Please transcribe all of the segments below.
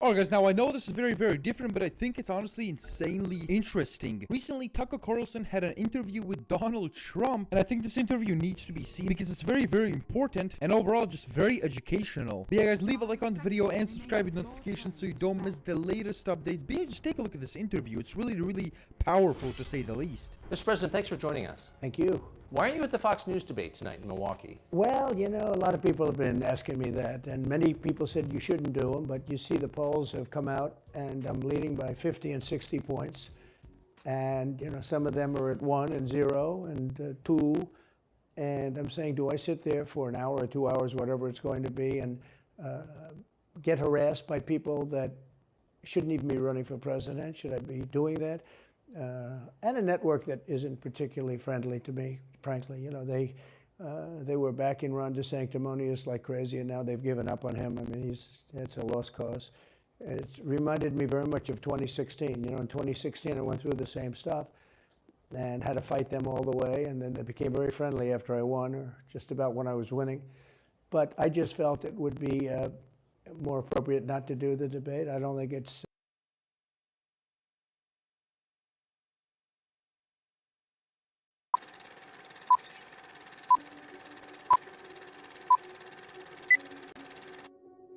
Alright guys, now I know this is very different, but I think it's honestly insanely interesting. Recently, Tucker Carlson had an interview with Donald Trump, and I think this interview needs to be seen because it's very important and overall just very educational. But yeah guys, leave a like on the video and subscribe with notifications so you don't miss the latest updates. But yeah, just take a look at this interview. It's really powerful to say the least. Mr. President, thanks for joining us. Thank you. Why aren't you at the Fox News debate tonight in Milwaukee? Well, you know, a lot of people have been asking me that, and many people said you shouldn't do them, but you see the polls have come out, and I'm leading by 50 and 60 points. And, you know, some of them are at 1 and 0 and 2. And I'm saying, do I sit there for an hour or 2 hours, whatever it's going to be, and get harassed by people that shouldn't even be running for president? Should I be doing that? And a network that isn't particularly friendly to me, frankly. You know, they were backing Ron DeSanctimonious like crazy, and now they've given up on him. I mean, it's a lost cause. It reminded me very much of 2016. You know, in 2016, I went through the same stuff and had to fight them all the way, and then they became very friendly after I won, or just about when I was winning. But I just felt it would be more appropriate not to do the debate. I don't think it's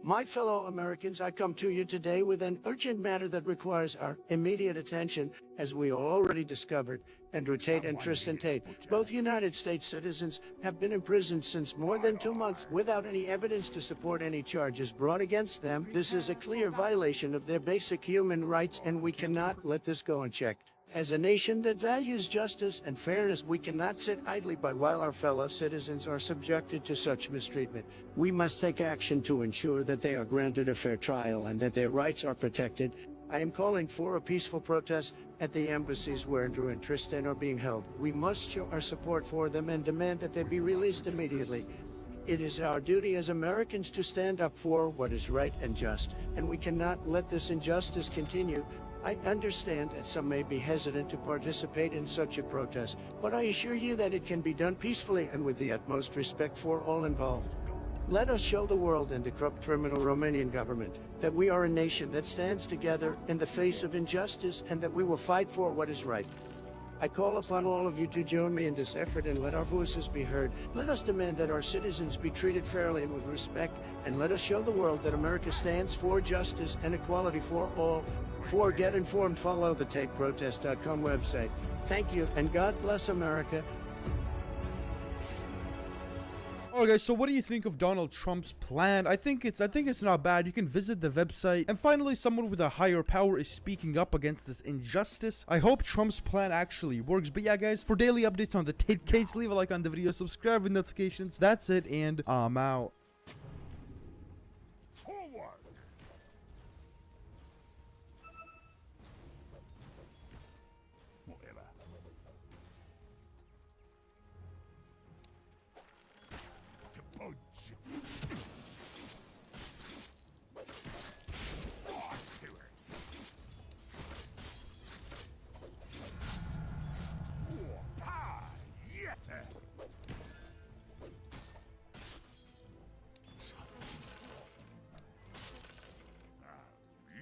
My fellow Americans, I come to you today with an urgent matter that requires our immediate attention, as we already discovered. Andrew Tate and Tristan Tate, both United States citizens, have been imprisoned since more than 2 months without any evidence to support any charges brought against them. This is a clear violation of their basic human rights, and we cannot let this go unchecked. As a nation that values justice and fairness, we cannot sit idly by while our fellow citizens are subjected to such mistreatment. We must take action to ensure that they are granted a fair trial and that their rights are protected. I am calling for a peaceful protest at the embassies where Andrew and Tristan are being held. We must show our support for them and demand that they be released immediately. It is our duty as Americans to stand up for what is right and just, and we cannot let this injustice continue. I understand that some may be hesitant to participate in such a protest, but I assure you that it can be done peacefully and with the utmost respect for all involved. Let us show the world and the corrupt criminal Romanian government that we are a nation that stands together in the face of injustice and that we will fight for what is right. I call upon all of you to join me in this effort and let our voices be heard. Let us demand that our citizens be treated fairly and with respect, and let us show the world that America stands for justice and equality for all. For Get Informed, follow the TateProtest.com website. Thank you, and God bless America. Alright guys, so what do you think of Donald Trump's plan? I think it's not bad. You can visit the website. And finally, someone with a higher power is speaking up against this injustice. I hope Trump's plan actually works. But yeah guys, for daily updates on the Tate case, leave a like on the video, subscribe with notifications. That's it, and I'm out.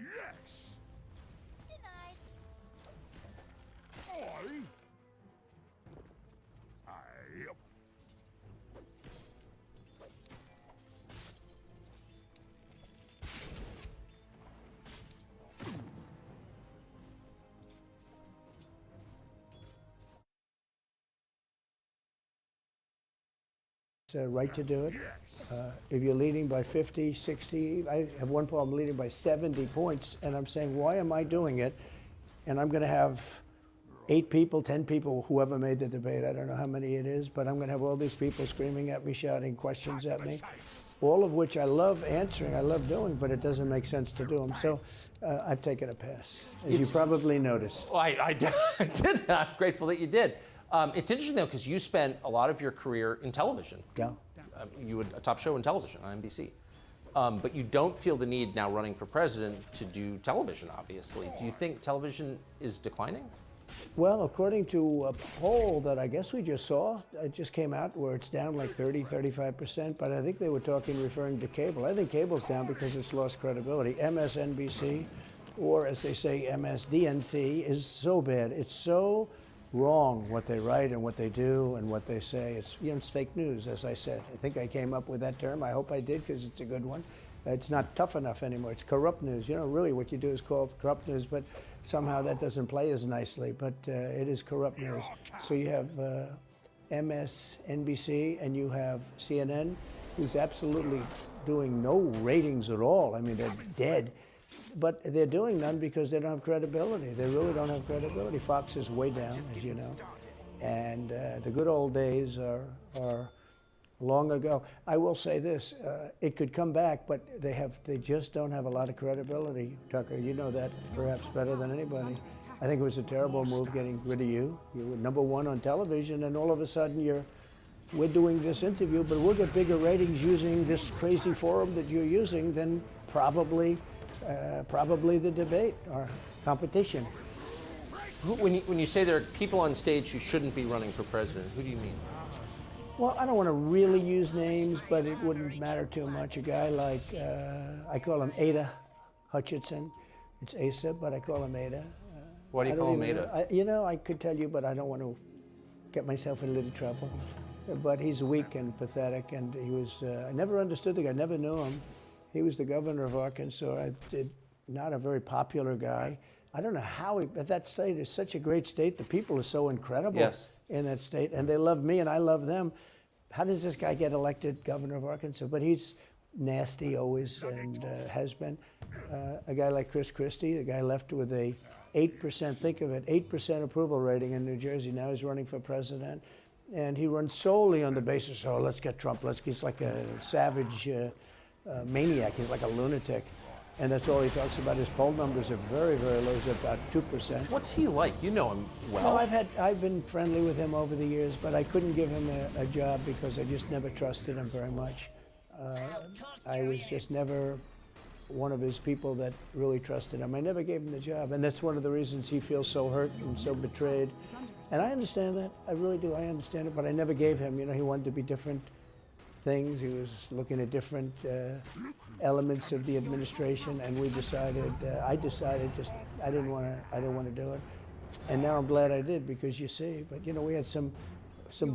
Yes! Denied. Yep. right to do it. If you're leading by 50, 60, I have one problem leading by 70 points, and I'm saying, why am I doing it? And I'm going to have 8 people, 10 people, whoever made the debate, I don't know how many it is, but I'm going to have all these people screaming at me, shouting questions at me, all of which I love answering, I love doing, but it doesn't make sense to do them. So I've taken a pass, as you probably noticed. Well, I did. I'm grateful that you did. It's interesting, though, because you spent a lot of your career in television. Yeah. You had a top show in television on NBC. But you don't feel the need now running for president to do television, obviously. Do you think television is declining? Well, according to a poll that I guess we just saw, it just came out where it's down like 35%, but I think they were referring to cable. I think cable's down because it's lost credibility. MSNBC, or as they say, MSDNC, is so bad. It's so wrong what they write and what they do and what they say. It's, it's fake news, as I said. I think I came up with that term. I hope I did, because it's a good one. It's not tough enough anymore. It's corrupt news. Really what you do is called corrupt news, but somehow that doesn't play as nicely, but it is corrupt news. So you have MSNBC and you have CNN, who's absolutely doing no ratings at all. I mean, they're dead. But they're doing none because they don't have credibility. They really don't have credibility. Fox is way down, as you know. And the good old days are long ago. I will say this, it could come back, but they just don't have a lot of credibility, Tucker. You know that perhaps better than anybody. I think it was a terrible move getting rid of you. You were #1 on television, and all of a sudden we're doing this interview, but we'll get bigger ratings using this crazy forum that you're using than probably the debate or competition. When you say there are people on stage who shouldn't be running for president, who do you mean? Well, I don't want to really use names, but it wouldn't matter too much. A guy like, I call him Ada Hutchinson. It's Asa, but I call him Ada. Why do you call him Ada? I could tell you, but I don't want to get myself in a little trouble. But he's weak and pathetic, and he was, I never understood the guy, never knew him. He was the governor of Arkansas, not a very popular guy. I don't know how but that state is such a great state. The people are so incredible in that state, and they love me and I love them. How does this guy get elected governor of Arkansas? But he's nasty always, and has been. A guy like Chris Christie, the guy left with a 8%, think of it, 8% approval rating in New Jersey. Now he's running for president, and he runs solely on the basis, oh, let's get Trump. He's like a savage maniac. He's like a lunatic. And that's all he talks about. His poll numbers are very, very low. He's about 2%. What's he like? You know him well. Well, I've been friendly with him over the years, but I couldn't give him a job because I just never trusted him very much. I was just never one of his people that really trusted him. I never gave him the job, and that's one of the reasons he feels so hurt and so betrayed. And I understand that. I really do. I understand it, but I never gave him. He wanted to be different things. He was looking at different elements of the administration, and I decided I didn't want to do it. And now I'm glad I did, because you see, but we had some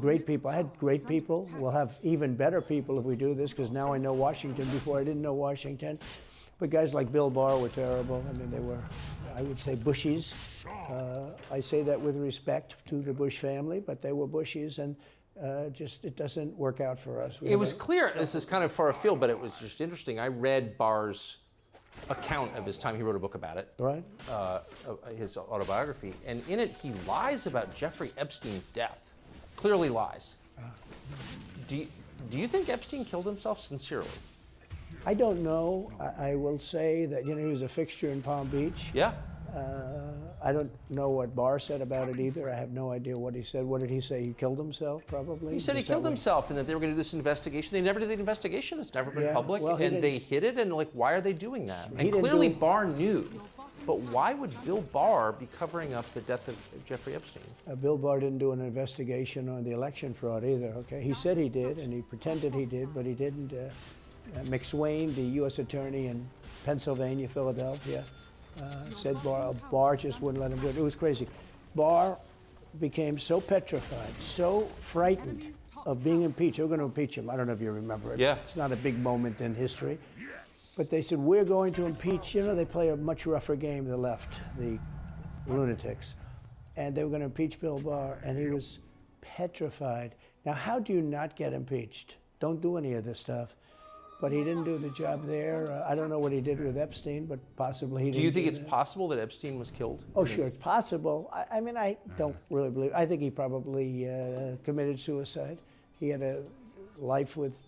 great people. I had great people. We'll have even better people if we do this, because now I know Washington. Before I didn't know Washington. But guys like Bill Barr were terrible. I mean, they were, I would say, Bushies. I say that with respect to the Bush family, but they were Bushies, and it doesn't work out for us. It was clear, this is kind of far afield, but it was just interesting. I read Barr's account of his time. He wrote a book about it. Right. His autobiography. And in it, he lies about Jeffrey Epstein's death. Clearly lies. Do you think Epstein killed himself sincerely? I don't know. I will say that, he was a fixture in Palm Beach. Yeah. I don't know what Barr said about it either. I have no idea what he said. What did he say? He killed himself, probably? He said he killed himself, and that they were going to do this investigation. They never did the investigation. It's never been public. Well, and they hid it, and why are they doing that? And clearly Barr knew. But why would Bill Barr be covering up the death of Jeffrey Epstein? Bill Barr didn't do an investigation on the election fraud either, okay? He said he did, and he pretended he did, but he didn't. McSwain, the U.S. attorney in Pennsylvania, Philadelphia, said Barr just wouldn't let him do it. It was crazy. Barr became so petrified, so frightened of being impeached. They were going to impeach him. I don't know if you remember it. Yeah. It's not a big moment in history. But they said, we're going to impeach. They play a much rougher game, the left, the lunatics. And they were going to impeach Bill Barr, and he was petrified. Now, how do you not get impeached? Don't do any of this stuff. But he didn't do the job there. I don't know what he did with Epstein, but possibly he didn't. Do you think it's possible that Epstein was killed? Oh, sure, it's possible. I mean, I don't really believe. I think he probably committed suicide. He had a life with,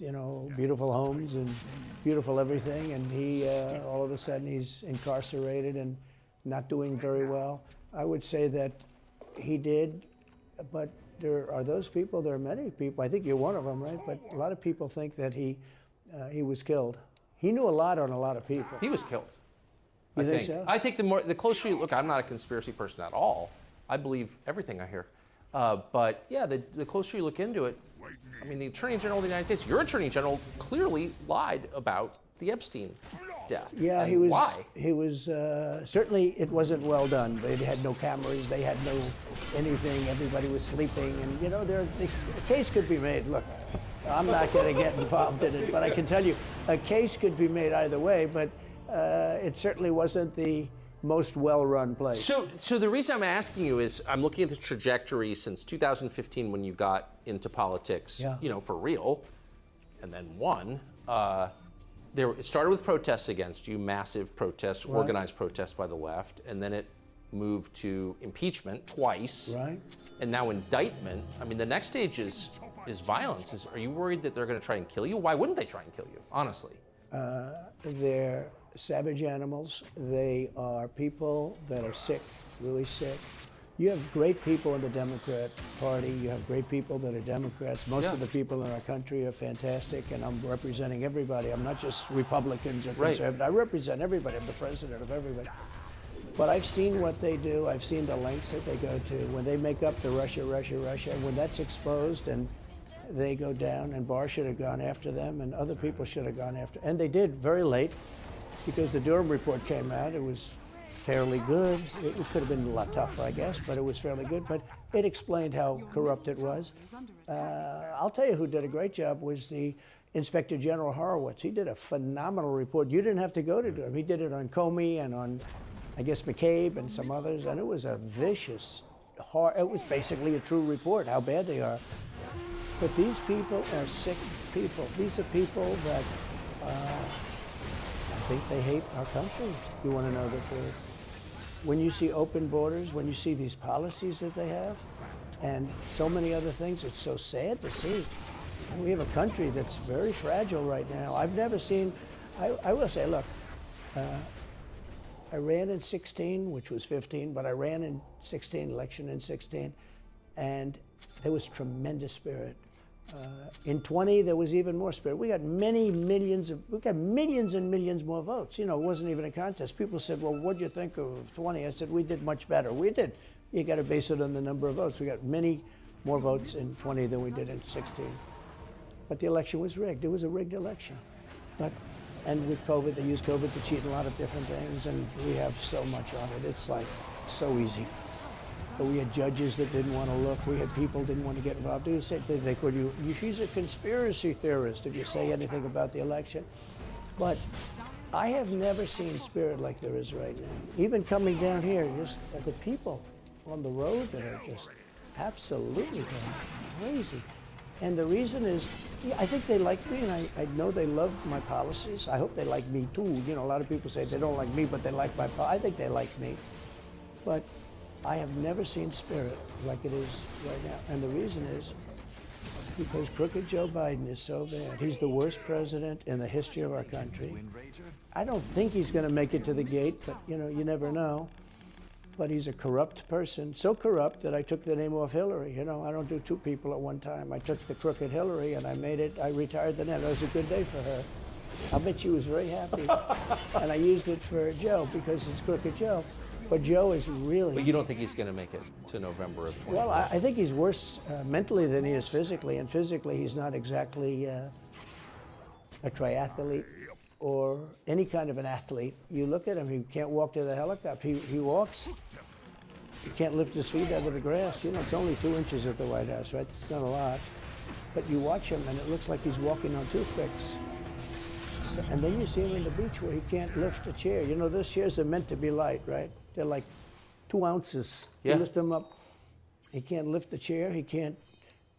beautiful homes and beautiful everything, and he all of a sudden he's incarcerated and not doing very well. I would say that he did, but there are those people. There are many people. I think you're one of them, right? But a lot of people think that he was killed. He knew a lot on a lot of people. He was killed. You think so? I think the closer you look, I'm not a conspiracy person at all, I believe everything I hear. But yeah, the closer you look into it, I mean, the Attorney General of the United States, your Attorney General, clearly lied about the Epstein death. Yeah, and he was. Why? He was certainly. It wasn't well done. They had no cameras. They had no anything. Everybody was sleeping, and you know, the case could be made. Look, I'm not going to get involved in it, but I can tell you, a case could be made either way. But it certainly wasn't the most well-run place. So the reason I'm asking you is I'm looking at the trajectory since 2015 when you got into politics, you know, for real, and then won. It started with protests against you, massive protests, organized protests by the left, and then it moved to impeachment twice, and now indictment. I mean, the next stage is violence. Are you worried that they're going to try and kill you? Why wouldn't they try and kill you, honestly? They're savage animals. They are people that are sick, really sick. You have great people in the Democrat Party. You have great people that are Democrats. Most of the people in our country are fantastic, and I'm representing everybody. I'm not just Republicans or conservatives. I represent everybody. I'm the president of everybody. But I've seen what they do. I've seen the lengths that they go to. When they make up the Russia, when that's exposed and they go down, and Barr should have gone after them, and other people should have gone after, and they did very late, because the Durham report came out. It was fairly good. It could have been a lot tougher, I guess, but it was fairly good. But it explained how corrupt it was. I'll tell you who did a great job was the Inspector General Horowitz. He did a phenomenal report. You didn't have to go to Durham. He did it on Comey and on, I guess, McCabe and some others, and it was a vicious, it was basically a true report, how bad they are. But these people are sick people. These are people that I think they hate our country. You want to know the truth. When you see open borders, when you see these policies that they have, and so many other things, it's so sad to see. And we have a country that's very fragile right now. I've never seen, I will say, look, I ran in 16, which was 15, but I ran in 16, election in 16, and there was tremendous spirit. In 20, there was even more spirit. We got millions and millions more votes. You know, it wasn't even a contest. People said, well, what do you think of 20? I said, we did much better. We did. You got to base it on the number of votes. We got many more votes in 20 than we did in 16. But the election was rigged. It was a rigged election. And with COVID, they used COVID to cheat in a lot of different things, and we have so much on it. It's like so easy. But we had judges that didn't want to look. We had people didn't want to get involved. They called you, she's a conspiracy theorist if you say anything about the election. But I have never seen spirit like there is right now. Even coming down here, just the people on the road that are just absolutely going crazy. And the reason is, I think they like me, and I know they love my policies. I hope they like me too. You know, a lot of people say they don't like me, but they like my policies. I think they like me. But I have never seen spirit like it is right now. And the reason is because crooked Joe Biden is so bad. He's the worst president in the history of our country. I don't think he's going to make it to the gate, but you know, you never know. But he's a corrupt person, so corrupt that I took the name off Hillary. You know, I don't do two people at one time. I took the crooked Hillary and I retired the name. It was a good day for her. I bet she was very happy. And I used it for Joe because it's crooked Joe. But Joe is really... But you don't think he's going to make it to November of 2020? Well, I think he's worse mentally than he is physically. And physically, he's not exactly a triathlete or any kind of an athlete. You look at him, he can't walk to the helicopter. He walks, he can't lift his feet out of the grass. You know, it's only 2 inches at the White House, right? It's not a lot. But you watch him, and it looks like he's walking on toothpicks. And then you see him in the beach where he can't lift a chair. You know, those chairs are meant to be light, right? They're like 2 ounces. You lift them up. He can't lift the chair. He can't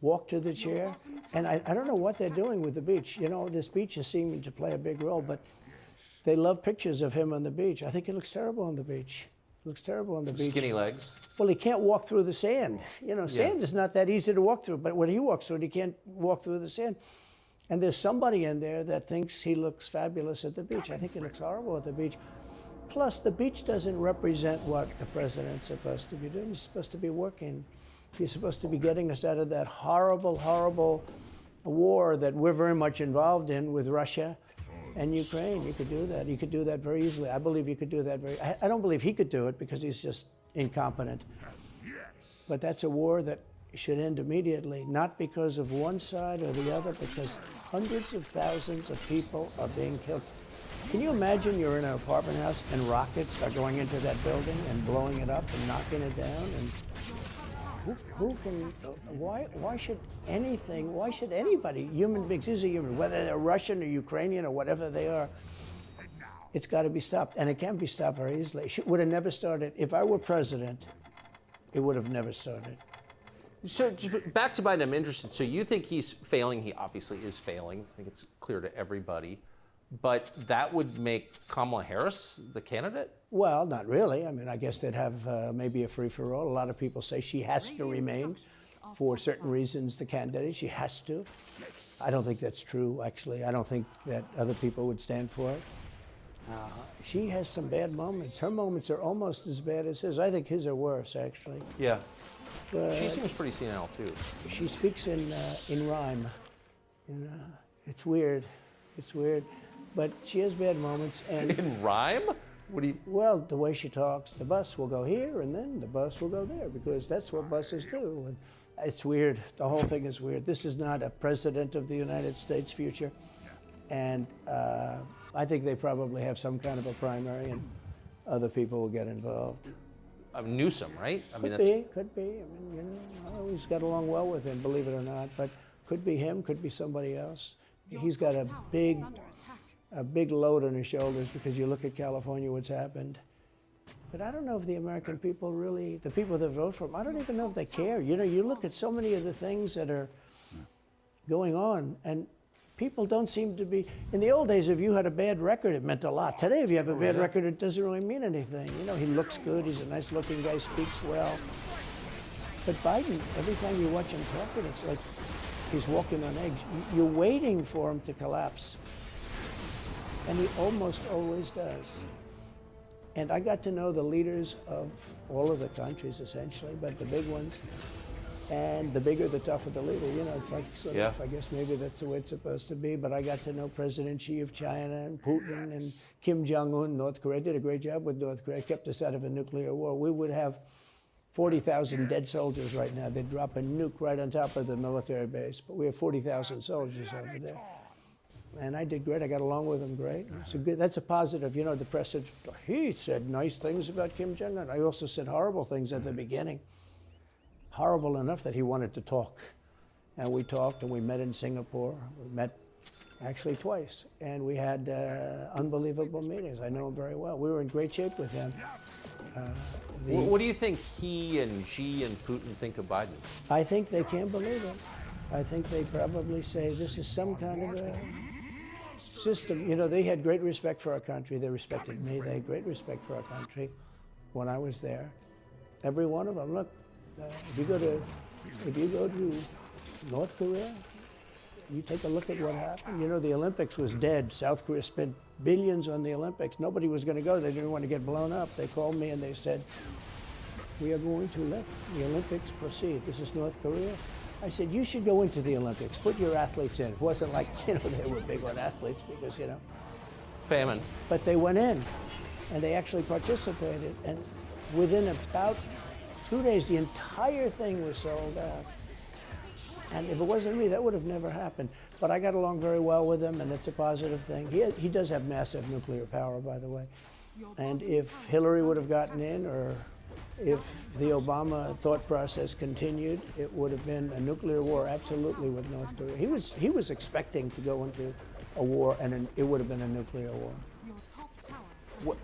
walk to the chair. And I don't know what they're doing with the beach. You know, this beach is seeming to play a big role, but they love pictures of him on the beach. I think he looks terrible on the beach. He looks terrible on the beach. Skinny legs. Well, he can't walk through the sand. You know, sand is not that easy to walk through, but when he walks through it, he can't walk through the sand. And there's somebody in there that thinks he looks fabulous at the beach. I think he looks horrible at the beach. Plus, the beach doesn't represent what the president's supposed to be doing. He's supposed to be working. He's supposed to be getting us out of that horrible, horrible war that we're very much involved in with Russia and Ukraine. You could do that. You could do that very easily. I believe you could do that I don't believe he could do it because he's just incompetent. But that's a war that should end immediately, not because of one side or the other, because hundreds of thousands of people are being killed. Can you imagine you're in an apartment house and rockets are going into that building and blowing it up and knocking it down? And who can, why should anything, why should anybody, human beings, these are human, whether they're Russian or Ukrainian or whatever they are, it's got to be stopped. And it can be stopped very easily. It would have never started. If I were president, it would have never started. So back to Biden, I'm interested. So you think he's failing? He obviously is failing. I think it's clear to everybody. But that would make Kamala Harris the candidate? Well, not really. I mean, I guess they'd have maybe a free-for-all. A lot of people say she has to remain for certain reasons the candidate. She has to. I don't think that's true, actually. I don't think that other people would stand for it. She has some bad moments. Her moments are almost as bad as his. I think his are worse, actually. Yeah. She seems pretty senile, too. She speaks in rhyme. It's weird. It's weird. But she has bad moments. And in rhyme? What do you... Well, the way she talks, the bus will go here and then the bus will go there because that's what buses do. And it's weird. The whole thing is weird. This is not a president of the United States future. And I think they probably have some kind of a primary and other people will get involved. Newsom, right? I mean, could be. I mean, I always got along well with him, believe it or not. But could be him, could be somebody else. He's got a big load on his shoulders because you look at California, what's happened. But I don't know if the American people really, the people that vote for him, I don't even know if they care. You know, you look at so many of the things that are going on, and people don't seem to be, in the old days, if you had a bad record, it meant a lot. Today, if you have a bad record, it doesn't really mean anything. You know, he looks good, he's a nice looking guy, speaks well. But Biden, every time you watch him talking, it's like he's walking on eggs. You're waiting for him to collapse. And he almost always does. And I got to know the leaders of all of the countries, essentially, but the big ones. And the bigger, the tougher the leader. You know, it's like sort of, I guess maybe that's the way it's supposed to be. But I got to know President Xi of China and Putin and Kim Jong-un, North Korea. Did a great job with North Korea, kept us out of a nuclear war. We would have 40,000 dead soldiers right now. They'd drop a nuke right on top of the military base. But we have 40,000 soldiers over there. And I did great. I got along with him great. So good. That's a positive. You know, the press said, he said nice things about Kim Jong-un. I also said horrible things at the beginning. Horrible enough that he wanted to talk. And we talked and we met in Singapore. We met actually twice. And we had unbelievable meetings. I know him very well. We were in great shape with him. What do you think he and Xi and Putin think of Biden? I think they can't believe it. I think they probably say this is some kind of a system. You know, they had great respect for our country. They respected me. They had great respect for our country when I was there. Every one of them. Look, if you go to North Korea, you take a look at what happened. You know, the Olympics was dead. South Korea spent billions on the Olympics. Nobody was going to go. They didn't want to get blown up. They called me and they said, we are going to let the Olympics proceed. This is North Korea. I said, you should go into the Olympics. Put your athletes in. It wasn't like, you know, they were big on athletes because, you know. Famine. But they went in and they actually participated. And within about 2 days, the entire thing was sold out. And if it wasn't me, that would have never happened. But I got along very well with him, and it's a positive thing. He does have massive nuclear power, by the way. And if Hillary would have gotten in, or if the Obama thought process continued, it would have been a nuclear war, absolutely, with North Korea. He was expecting to go into a war, and it would have been a nuclear war.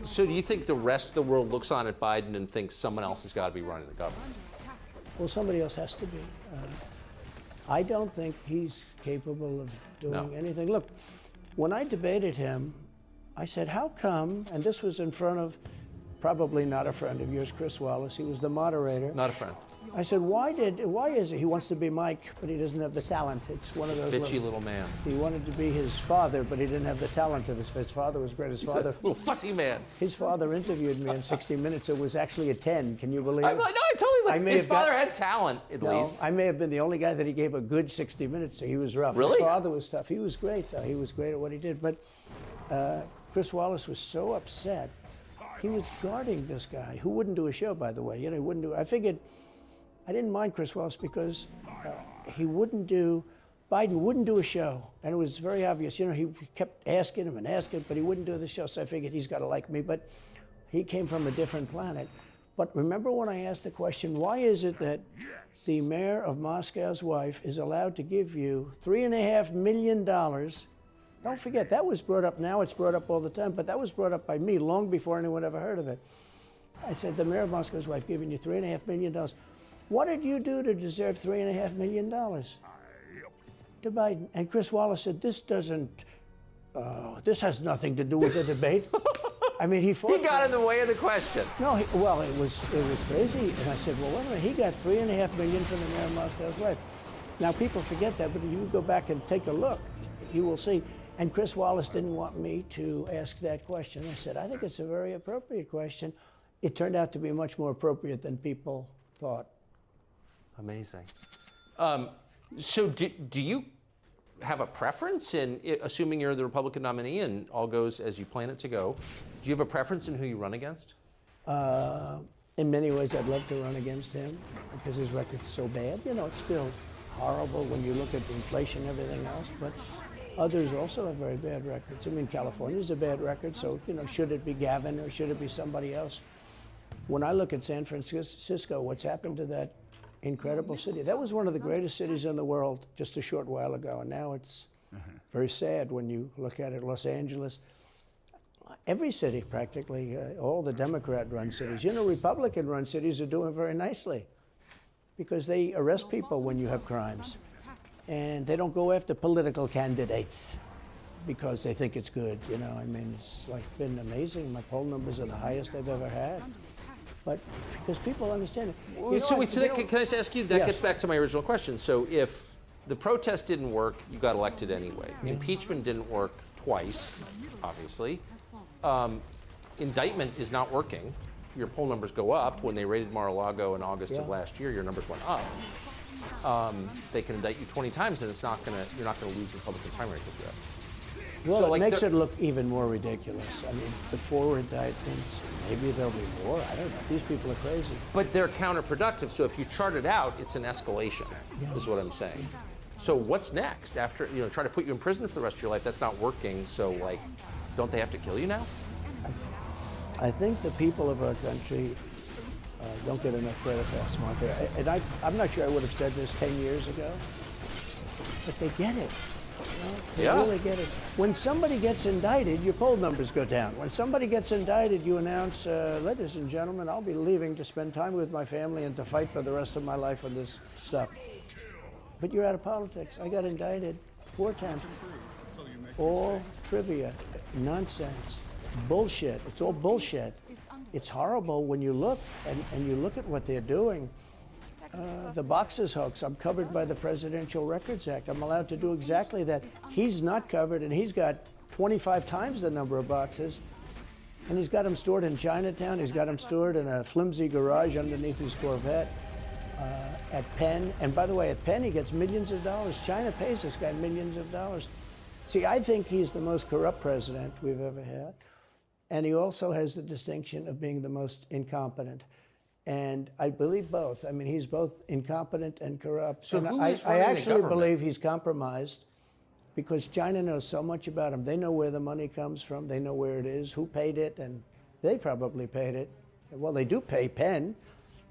So do you think the rest of the world looks on at Biden and thinks someone else has got to be running the government? Well, somebody else has to be. I don't think he's capable of doing anything. Look, when I debated him, I said, how come, and this was in front of probably not a friend of yours, Chris Wallace. He was the moderator. Not a friend. I said, why is it? He wants to be Mike, but he doesn't have the talent. It's one of those bitchy little man. He wanted to be his father, but he didn't have the talent of his father was great. His father, little fussy man. His father interviewed me in 60 Minutes. It was actually a 10. Can you believe it? No, I totally believe. His father had talent, at least. I may have been the only guy that he gave a good 60 Minutes to. He was rough. Really? His father was tough. He was great, though. He was great at what he did. But Chris Wallace was so upset. He was guarding this guy who wouldn't do a show, by the way. You know, he wouldn't do. I figured I didn't mind Chris Wallace because Biden wouldn't do a show. And it was very obvious. You know, he kept asking him and asking, but he wouldn't do the show. So I figured he's got to like me. But he came from a different planet. But remember when I asked the question, why is it that the mayor of Moscow's wife is allowed to give you $3.5 million? Don't forget, that was brought up. Now it's brought up all the time, but that was brought up by me long before anyone ever heard of it. I said, the mayor of Moscow's wife giving you $3.5 million. What did you do to deserve $3.5 million? To Biden. And Chris Wallace said, this has nothing to do with the debate. I mean, he got in the way of the question. No, it was crazy. And I said, well, wait a minute, he got $3.5 million from the mayor of Moscow's wife. Now, people forget that, but if you go back and take a look, you will see. And Chris Wallace didn't want me to ask that question. I said, I think it's a very appropriate question. It turned out to be much more appropriate than people thought. Amazing. So do you have a preference in, assuming you're the Republican nominee and all goes as you plan it to go, do you have a preference in who you run against? In many ways, I'd love to run against him because his record's so bad. You know, it's still horrible when you look at the inflation and everything else, but others also have very bad records. I mean, California's a bad record, so, you know, should it be Gavin or should it be somebody else? When I look at San Francisco, what's happened to that incredible city? That was one of the greatest cities in the world just a short while ago, and now it's very sad when you look at it. Los Angeles, every city practically, all the Democrat-run cities. You know, Republican-run cities are doing very nicely because they arrest people when you have crimes, and they don't go after political candidates because they think it's good. You know, I mean, it's like been amazing. My poll numbers are the highest I've ever had. But because people understand it. Can I just ask you, that gets back to my original question. So if the protest didn't work, you got elected anyway. Yeah. Impeachment didn't work twice, obviously. Indictment is not working. Your poll numbers go up. When they raided Mar-a-Lago in August of last year, your numbers went up. They can indict you 20 times, and you're not going to lose the Republican primary because of that. Well, so it makes it look even more ridiculous. I mean, the 4 indictments, maybe there'll be more. I don't know. These people are crazy. But they're counterproductive. So if you chart it out, it's an escalation, is what I'm saying. So what's next? After, you know, try to put you in prison for the rest of your life, that's not working. So, like, don't they have to kill you now? I think the people of our country don't get enough credit for how smart they are. And I'm not sure I would have said this 10 years ago, but they get it. They really get it. When somebody gets indicted, your poll numbers go down. When somebody gets indicted, you announce, ladies and gentlemen, I'll be leaving to spend time with my family and to fight for the rest of my life on this stuff. But you're out of politics. I got indicted 4 times. All trivia, nonsense, bullshit. It's all bullshit. It's horrible when you look, and you look at what they're doing. The boxes hoax, I'm covered by the Presidential Records Act. I'm allowed to do exactly that. He's not covered, and he's got 25 times the number of boxes. And he's got them stored in Chinatown. He's got them stored in a flimsy garage underneath his Corvette at Penn. And by the way, at Penn, he gets millions of dollars. China pays this guy millions of dollars. See, I think he's the most corrupt president we've ever had. And he also has the distinction of being the most incompetent. And I believe both. I mean, he's both incompetent and corrupt. So and I actually believe he's compromised because China knows so much about him. They know where the money comes from. They know where it is, who paid it, and they probably paid it. Well, they do pay Penn,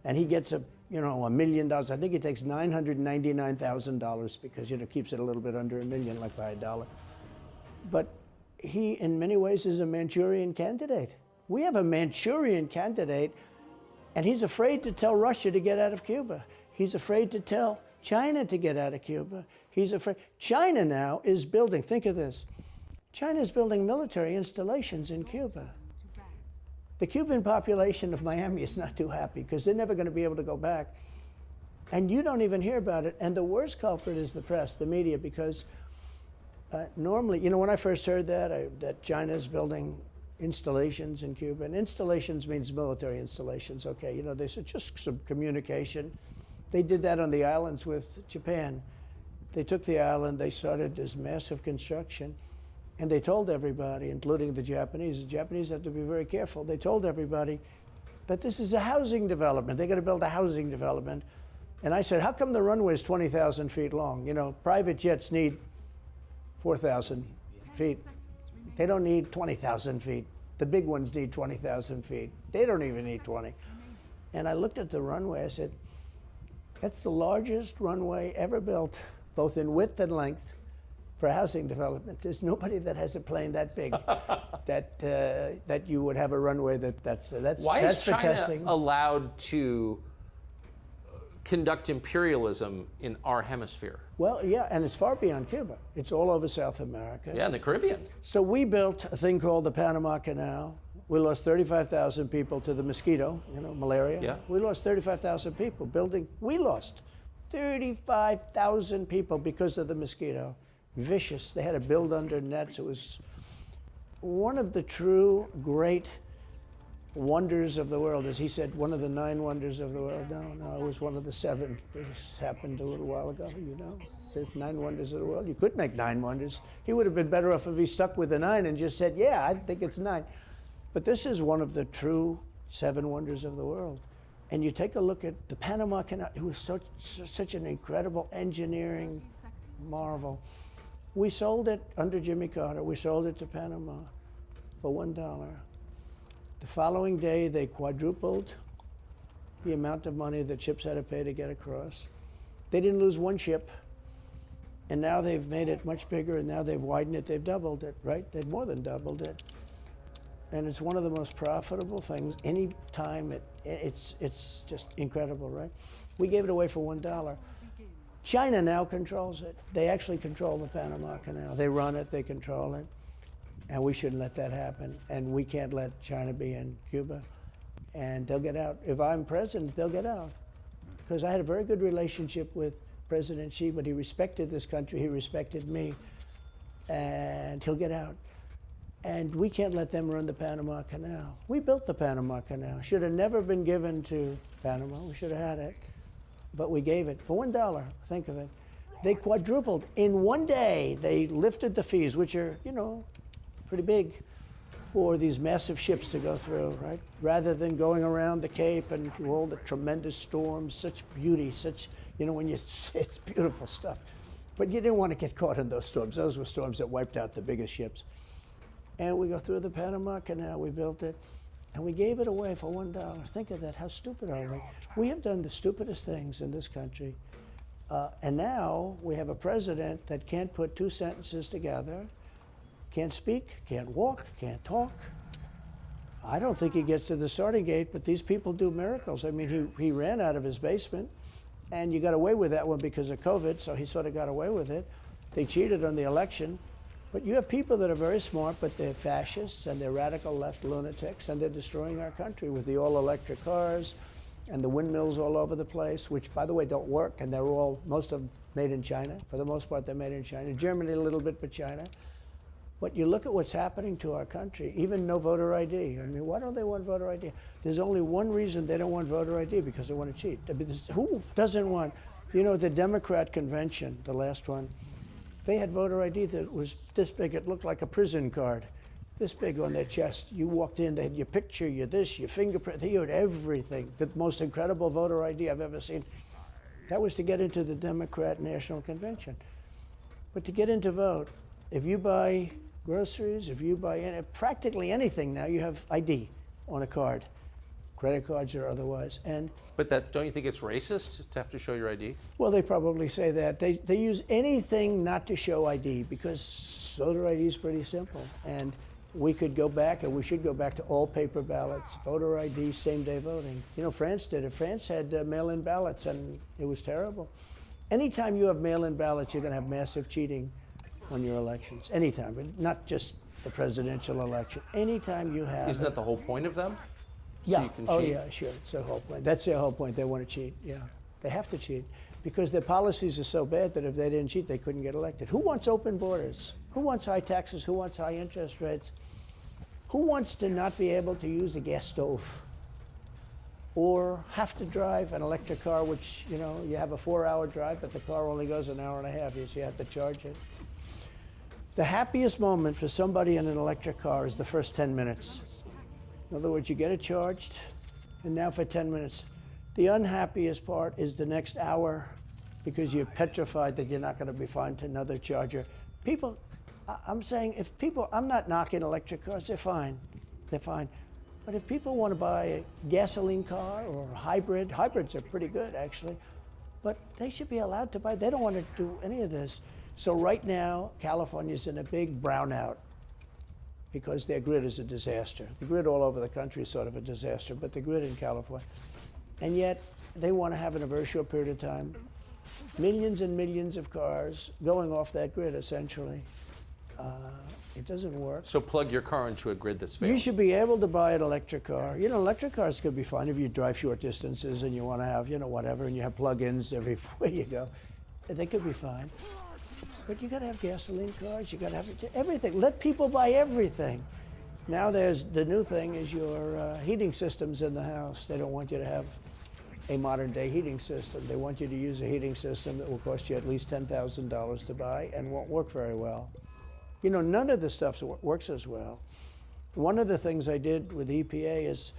and he gets $1 million. I think he takes $999,000 because, keeps it a little bit under $1 million, like by $1. But he, in many ways, is a Manchurian candidate. We have a Manchurian candidate. And he's afraid to tell Russia to get out of Cuba. He's afraid to tell China to get out of Cuba. He's afraid. China now is building, think of this, China is building military installations in Cuba. The Cuban population of Miami is not too happy because they're never going to be able to go back. And you don't even hear about it. And the worst culprit is the press, the media, because normally, when I first heard that China is building installations in Cuba, and installations means military installations, okay, they said just some communication. They did that on the islands with Japan. They took the island, they started this massive construction, and they told everybody, including the Japanese have to be very careful. They told everybody that this is a housing development. They're going to build a housing development. And I said, how come the runway is 20,000 feet long? You know, private jets need 4,000 feet. They don't need 20,000 feet. The big ones need 20,000 feet. They don't even need 20. And I looked at the runway, I said, that's the largest runway ever built, both in width and length, for housing development. There's nobody that has a plane that big that you would have a runway that's Why is for China testing. allowed to conduct imperialism in our hemisphere? Well, yeah, and it's far beyond Cuba. It's all over South America. Yeah, in the Caribbean. So we built a thing called the Panama Canal. We lost 35,000 people to the mosquito, you know, malaria. Yeah. We lost 35,000 people building. We lost 35,000 people because of the mosquito. Vicious. They had to build under nets. It was one of the true great wonders of the world. As he said, one of the 9 wonders of the world. No, it was one of the 7. This happened a little while ago, you know. There's 9 wonders of the world. You could make 9 wonders. He would have been better off if he stuck with the 9 and just said, yeah, I think it's 9. But this is one of the true 7 wonders of the world. And you take a look at the Panama Canal. It was such an incredible engineering marvel. We sold it under Jimmy Carter. We sold it to Panama for $1. The following day, they quadrupled the amount of money that ships had to pay to get across. They didn't lose one ship. And now they've made it much bigger, and now they've widened it. They've doubled it, right? They've more than doubled it. And it's one of the most profitable things. Any time it's just incredible, right? We gave it away for $1. China now controls it. They actually control the Panama Canal. They run it, they control it. And we shouldn't let that happen. And we can't let China be in Cuba. And they'll get out. If I'm president, they'll get out. Because I had a very good relationship with President Xi, but he respected this country, he respected me. And he'll get out. And we can't let them run the Panama Canal. We built the Panama Canal. Should have never been given to Panama. We should have had it. But we gave it for $1. Think of it. They quadrupled. In one day, they lifted the fees, which are, you know, pretty big, for these massive ships to go through, right? Rather than going around the Cape and through all the tremendous storms, such beauty, such, you know, it's beautiful stuff. But you didn't want to get caught in those storms. Those were storms that wiped out the biggest ships. And we go through the Panama Canal, we built it, and we gave it away for $1. Think of that, how stupid are we? We have done the stupidest things in this country. And now we have a president that can't put 2 sentences together, can't speak, can't walk, can't talk. I don't think he gets to the starting gate, but these people do miracles. I mean, he ran out of his basement, and you got away with that one because of COVID, so he sort of got away with it. They cheated on the election. But you have people that are very smart, but they're fascists and they're radical left lunatics, and they're destroying our country with the all-electric cars and the windmills all over the place, which, by the way, don't work, and they're all, most of them made in China. For the most part, they're made in China. Germany a little bit, but China. But you look at what's happening to our country, even no voter ID. I mean, why don't they want voter ID? There's only one reason they don't want voter ID, because they want to cheat. I mean, who doesn't want, you know, the Democrat convention, the last one, they had voter ID that was this big. It looked like a prison card, this big on their chest. You walked in, they had your picture, your this, your fingerprint. They had everything. The most incredible voter ID I've ever seen. That was to get into the Democrat National Convention. But to get in to vote, if you buy groceries, if you buy practically anything now, you have ID on a card, credit cards or otherwise. But don't you think it's racist to have to show your ID? Well, they probably say that. They use anything not to show ID, because voter ID is pretty simple. And we could go back, and we should go back to all paper ballots, voter ID, same-day voting. You know, France did it. France had mail-in ballots, and it was terrible. Anytime you have mail-in ballots, you're going to have massive cheating on your elections. Anytime, but not just the presidential election. Anytime you have... Isn't that the whole point of them? Yeah. So you can cheat? Oh, yeah, sure. It's their whole point. That's their whole point. They want to cheat. Yeah. They have to cheat because their policies are so bad that if they didn't cheat, they couldn't get elected. Who wants open borders? Who wants high taxes? Who wants high interest rates? Who wants to not be able to use a gas stove or have to drive an electric car, which, you know, you have a 4-hour drive, but the car only goes an hour and a half, so you have to charge it. The happiest moment for somebody in an electric car is the first 10 minutes. In other words, you get it charged, and now for 10 minutes. The unhappiest part is the next hour, because you're petrified that you're not going to be found another charger. People, I'm saying, if people, I'm not knocking electric cars, they're fine. They're fine. But if people want to buy a gasoline car or a hybrid, hybrids are pretty good actually, but they should be allowed to buy, they don't want to do any of this. So right now, California's in a big brownout because their grid is a disaster. The grid all over the country is sort of a disaster, but the grid in California. And yet, they want to have in a very short period of time millions and millions of cars going off that grid, essentially. It doesn't work. So plug your car into a grid that's failing. You should be able to buy an electric car. You know, electric cars could be fine if you drive short distances and you want to have, you know, whatever, and you have plug-ins everywhere you go. They could be fine. But you got to have gasoline cars. You got to have everything. Let people buy everything. Now there's the new thing is your heating systems in the house. They don't want you to have a modern-day heating system. They want you to use a heating system that will cost you at least $10,000 to buy and won't work very well. You know, none of the stuff works as well. One of the things I did with EPA is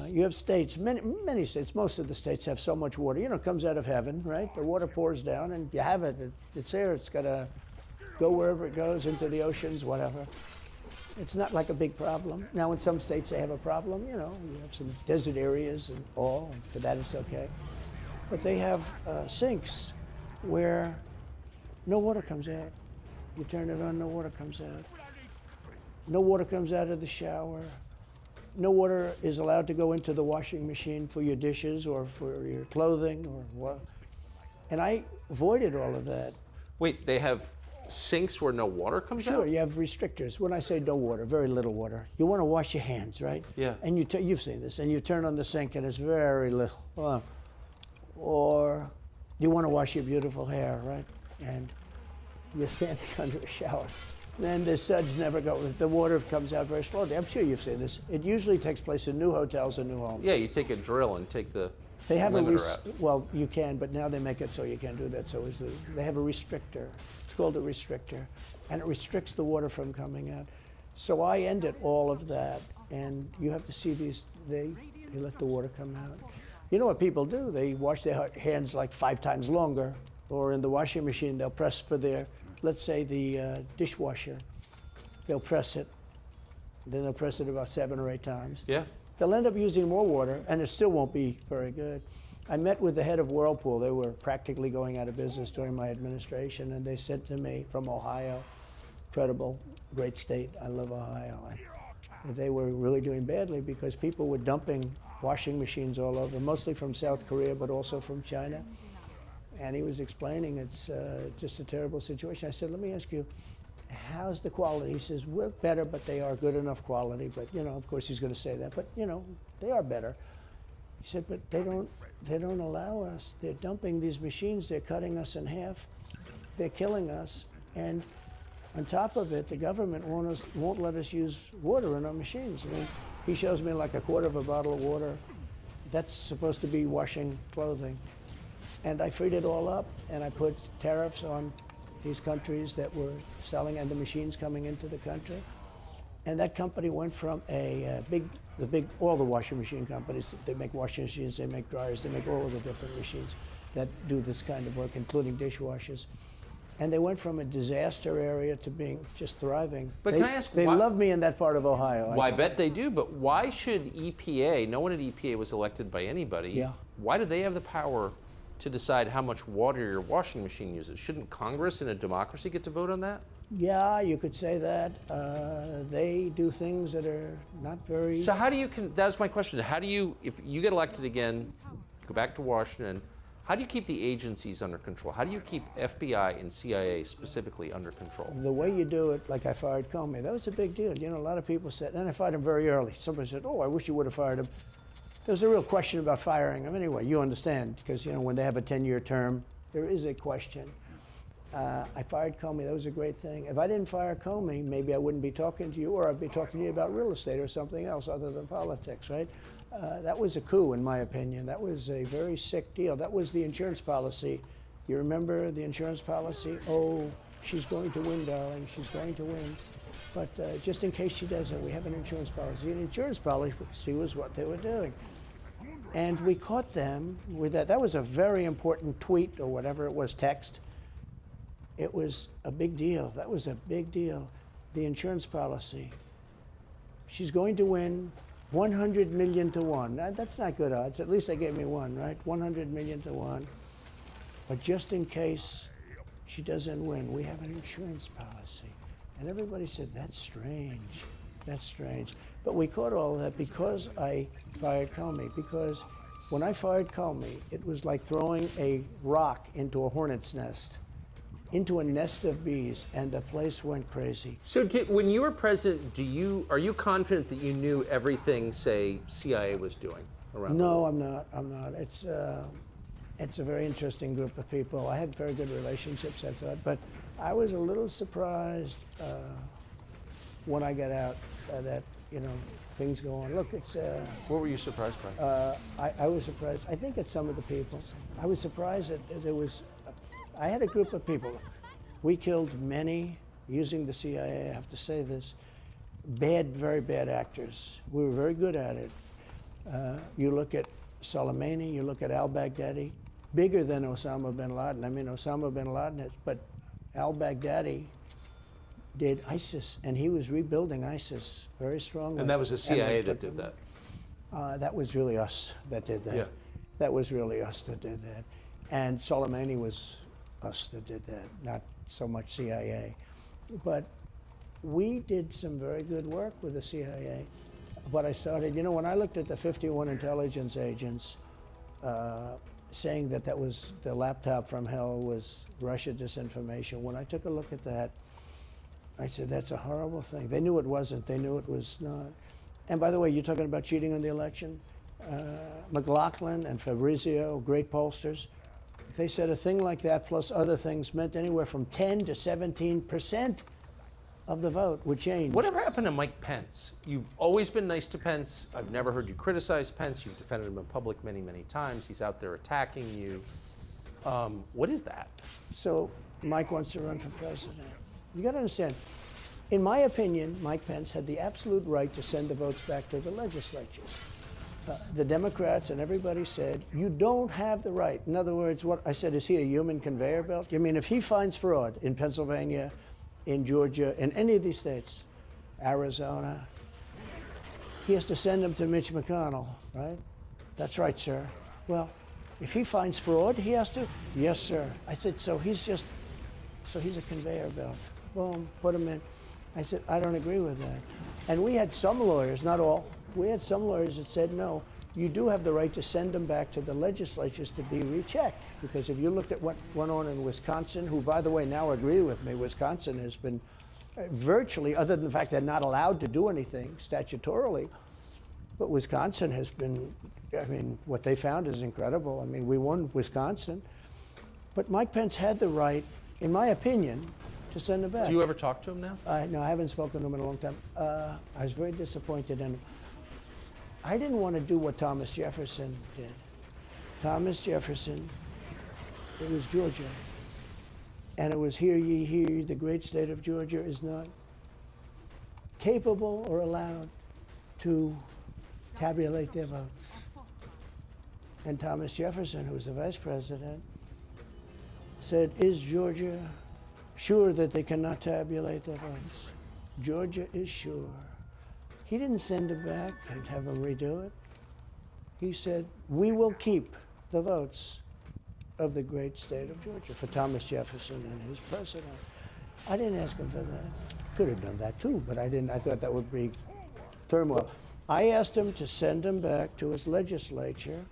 you have states, many states, most of the states have so much water. You know, it comes out of heaven, right? The water pours down and you have it. It's there. It's got to go wherever it goes, into the oceans, whatever. It's not like a big problem. Now, in some states they have a problem. You know, you have some desert areas and all, and for that it's okay. But they have sinks where no water comes out. You turn it on, no water comes out. No water comes out of the shower. No water is allowed to go into the washing machine for your dishes or for your clothing or what. And I avoided all of that. Wait, they have sinks where no water comes out? Sure, you have restrictors. When I say no water, very little water. You want to wash your hands, right? Yeah. And you've seen this, and you turn on the sink and it's very little. Or you want to wash your beautiful hair, right? And you're standing under a shower. Then the suds never go, the water comes out very slowly. I'm sure you've seen this. It usually takes place in new hotels and new homes. Yeah, you take a drill and take the they have limiter out. Well, you can, but now they make it so you can't do that so easily. They have a restrictor. It's called a restrictor. And it restricts the water from coming out. So I ended all of that. And you have to see these, they let the water come out. You know what people do? They wash their hands like 5 times longer. Or in the washing machine, they'll press for their, let's say the dishwasher. They'll press it. Then they'll press it about 7 or 8 times. Yeah. They'll end up using more water, and it still won't be very good. I met with the head of Whirlpool. They were practically going out of business during my administration, and they said to me, from Ohio, incredible, great state, I love Ohio. They were really doing badly because people were dumping washing machines all over, mostly from South Korea, but also from China. And he was explaining it's just a terrible situation. I said, let me ask you, how's the quality? He says, we're better, but they are good enough quality. But, you know, of course he's going to say that. But, you know, they are better. He said, but they don't allow us. They're dumping these machines. They're cutting us in half. They're killing us. And on top of it, the government won't let us use water in our machines. I mean, he shows me like a quarter of a bottle of water. That's supposed to be washing clothing. And I freed it all up, and I put tariffs on these countries that were selling and the machines coming into the country. And that company went from all the washing machine companies, they make washing machines, they make dryers, they make all of the different machines that do this kind of work, including dishwashers. And they went from a disaster area to being just thriving. But can I ask They love me in that part of Ohio. Well, I bet they do, but why should EPA, no one at EPA was elected by anybody, Yeah. Why do they have the power to decide how much water your washing machine uses? Shouldn't Congress in a democracy get to vote on that? Yeah, you could say that. They do things that are not very... So how do you, that's my question, how do you, if you get elected again, go back to Washington, how do you keep the agencies under control? How do you keep FBI and CIA specifically under control? The way you do it, like I fired Comey, that was a big deal. You know, a lot of people said, and I fired him very early. Somebody said, oh, I wish you would have fired him. There was a real question about firing him. Anyway, you understand, because, you know, when they have a 10-year term, there is a question. I fired Comey. That was a great thing. If I didn't fire Comey, maybe I wouldn't be talking to you, or I'd be talking to you about real estate or something else other than politics, right? That was a coup, in my opinion. That was a very sick deal. That was the insurance policy. You remember the insurance policy? Oh, she's going to win, darling. She's going to win. But just in case she doesn't, we have an insurance policy. An insurance policy was what they were doing. And we caught them with that. That was a very important tweet or whatever it was, text. It was a big deal. That was a big deal. The insurance policy. She's going to win 100 million to 1. Now, that's not good odds. At least they gave me one, right? 100 million to 1. But just in case she doesn't win, we have an insurance policy. And everybody said, that's strange. That's strange. But we caught all of that because I fired Comey. Because when I fired Comey, it was like throwing a rock into a hornet's nest, into a nest of bees, and the place went crazy. So when you were president, are you confident that you knew everything, say, CIA was doing around the world? No, I'm not. It's a very interesting group of people. I had very good relationships, I thought, but I was a little surprised when I got out that, things go on. Look, it's... What were you surprised by? I was surprised. I think it's some of the people. I was surprised that there was... I had a group of people. We killed many, using the CIA, I have to say this, very bad actors. We were very good at it. You look at Soleimani, you look at al-Baghdadi, bigger than Osama bin Laden. I mean, Osama bin Laden, but al-Baghdadi did ISIS, and he was rebuilding ISIS very strongly. And that was the CIA that did that? That was really us that did that. Yeah. That was really us that did that. And Soleimani was us that did that, not so much CIA. But we did some very good work with the CIA. But I started, when I looked at the 51 intelligence agents saying that that was the laptop from hell was Russia disinformation, when I took a look at that, I said, that's a horrible thing. They knew it wasn't. They knew it was not. And by the way, you're talking about cheating on the election? McLaughlin and Fabrizio, great pollsters, they said a thing like that plus other things meant anywhere from 10 to 17% of the vote would change. Whatever happened to Mike Pence? You've always been nice to Pence. I've never heard you criticize Pence. You've defended him in public many, many times. He's out there attacking you. What is that? So Mike wants to run for president. You got to understand, in my opinion, Mike Pence had the absolute right to send the votes back to the legislatures. The Democrats and everybody said, you don't have the right. In other words, what I said, is he a human conveyor belt? I mean, if he finds fraud in Pennsylvania, in Georgia, in any of these states, Arizona, he has to send them to Mitch McConnell, right? That's right, sir. Well, if he finds fraud, he has to? Yes, sir. I said, so he's a conveyor belt. Boom, put him in. I said, I don't agree with that. And we had some lawyers, not all, we had some lawyers that said, no, you do have the right to send them back to the legislatures to be rechecked. Because if you looked at what went on in Wisconsin, who, by the way, now agree with me, Wisconsin has been virtually, other than the fact they're not allowed to do anything statutorily, but Wisconsin has been, I mean, what they found is incredible. I mean, we won Wisconsin. But Mike Pence had the right, in my opinion, to send them back. Do you ever talk to him now? No, I haven't spoken to him in a long time. I was very disappointed in him. I didn't want to do what Thomas Jefferson did. Thomas Jefferson, it was Georgia. And it was, hear ye, hear ye, the great state of Georgia is not capable or allowed to tabulate their votes. And Thomas Jefferson, who was the vice president, said, is Georgia sure that they cannot tabulate their votes? Georgia is sure. He didn't send it back and have them redo it. He said, we will keep the votes of the great state of Georgia for Thomas Jefferson and his president. I didn't ask him for that. Could have done that too, but I didn't. I thought that would be turmoil. I asked him to send him back to his legislature,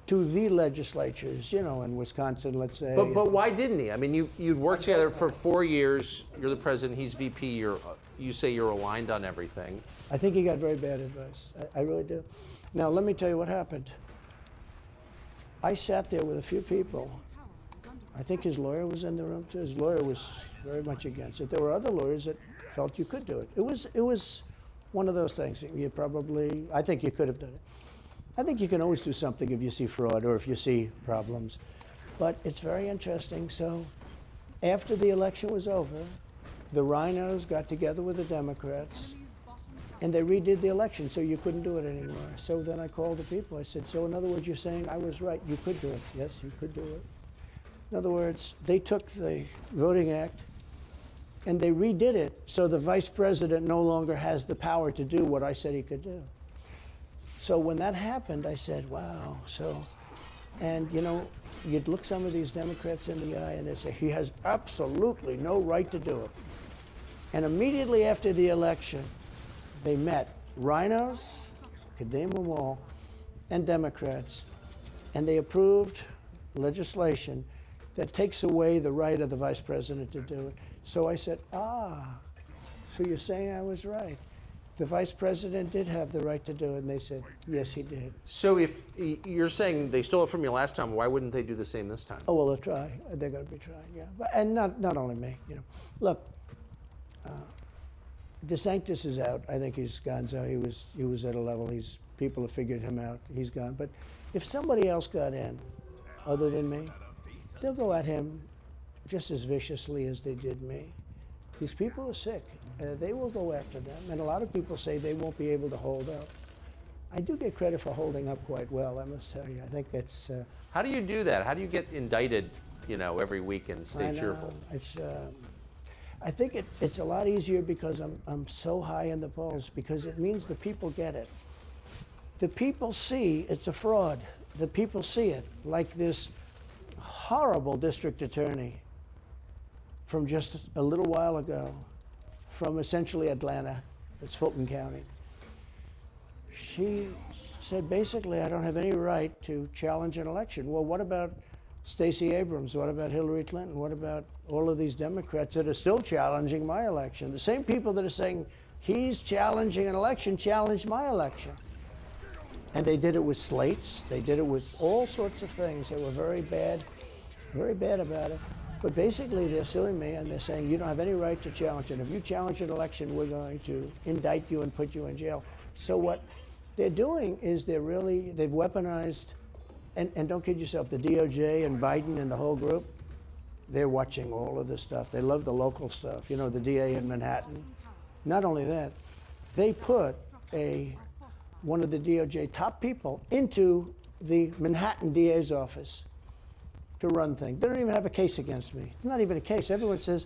to the legislatures, in Wisconsin, let's say. But why didn't he? I mean, you'd worked together for 4 years. You're the president. He's VP. You say you're aligned on everything. I think he got very bad advice. I really do. Now, let me tell you what happened. I sat there with a few people. I think his lawyer was in the room too. His lawyer was very much against it. There were other lawyers that felt you could do it. It was one of those things. I think you could have done it. I think you can always do something if you see fraud or if you see problems. But it's very interesting. So after the election was over, the rhinos got together with the Democrats And they redid the election, so you couldn't do it anymore. So then I called the people. I said, so in other words, you're saying I was right. You could do it. Yes, you could do it. In other words, they took the Voting Act and they redid it so the vice president no longer has the power to do what I said he could do. So when that happened, I said, wow. So, and you know, you'd look some of these Democrats in the eye and they'd say, he has absolutely no right to do it. And immediately after the election, they met rhinos, could name them all, and Democrats, and they approved legislation that takes away the right of the vice president to do it. So I said, so you're saying I was right. The vice president did have the right to do it, and they said, yes, he did. So if you're saying they stole it from you last time, why wouldn't they do the same this time? Oh, well, they'll try. They're going to be trying, yeah. But, and not only me, you know. Look, DeSantis is out. I think he's gone. So he was at a level. People have figured him out. He's gone. But if somebody else got in, other than me, they'll go at him just as viciously as they did me. These people are sick. They will go after them. And a lot of people say they won't be able to hold up. I do get credit for holding up quite well, I must tell you. I think it's... How do you do that? How do you get indicted, you know, every week and stay cheerful? I think it's a lot easier because I'm so high in the polls, because it means the people get it. The people see it's a fraud. The people see it, like this horrible district attorney from just a little while ago, from essentially Atlanta, it's Fulton County. She said, basically, I don't have any right to challenge an election. Well, what about Stacey Abrams? What about Hillary Clinton? What about all of these Democrats that are still challenging my election? The same people that are saying he's challenging an election challenged my election. And they did it with slates. They did it with all sorts of things. They were very bad about it. But basically, they're suing me, and they're saying, you don't have any right to challenge it. If you challenge an election, we're going to indict you and put you in jail. So what they're doing is they've weaponized, and don't kid yourself, the DOJ and Biden and the whole group, they're watching all of this stuff. They love the local stuff. You know, the DA in Manhattan. Not only that, they put one of the DOJ top people into the Manhattan DA's office to run things. They don't even have a case against me. It's not even a case. Everyone says,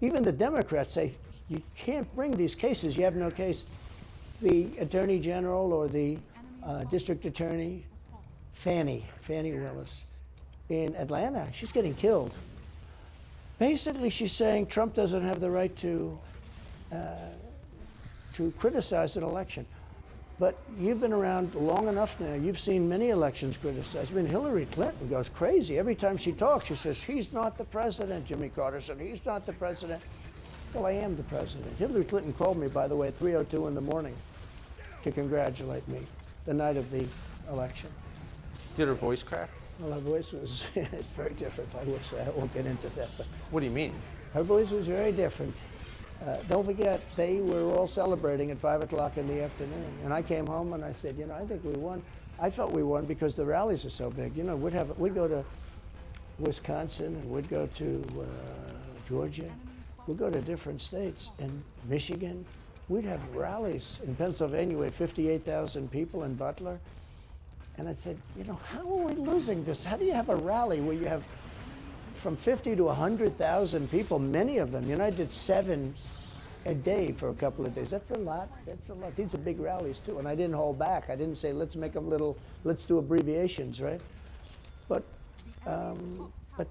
even the Democrats say, you can't bring these cases, you have no case. The Attorney General or the District Attorney, Fannie Willis, in Atlanta, she's getting killed. Basically, she's saying Trump doesn't have the right to criticize an election. But you've been around long enough now. You've seen many elections criticized. I mean, Hillary Clinton goes crazy. Every time she talks, she says, he's not the president. Jimmy Carter said, he's not the president. Well, I am the president. Hillary Clinton called me, by the way, at 3:02 in the morning to congratulate me the night of the election. Did her voice crack? Well, her voice was, it's very different. I won't get into that. But what do you mean? Her voice was very different. Don't forget, they were all celebrating at 5 o'clock in the afternoon. And I came home and I said, you know, I think we won. I felt we won because the rallies are so big. You know, we'd go to Wisconsin and we'd go to Georgia. We'd go to different states. In Michigan, we'd have rallies. In Pennsylvania, we had 58,000 people in Butler. And I said, you know, how are we losing this? How do you have a rally where you have from 50 to 100,000 people, many of them? You know, I did 7 a day for a couple of days. That's a lot. That's a lot. These are big rallies, too. And I didn't hold back. I didn't say, let's make them let's do abbreviations, right? But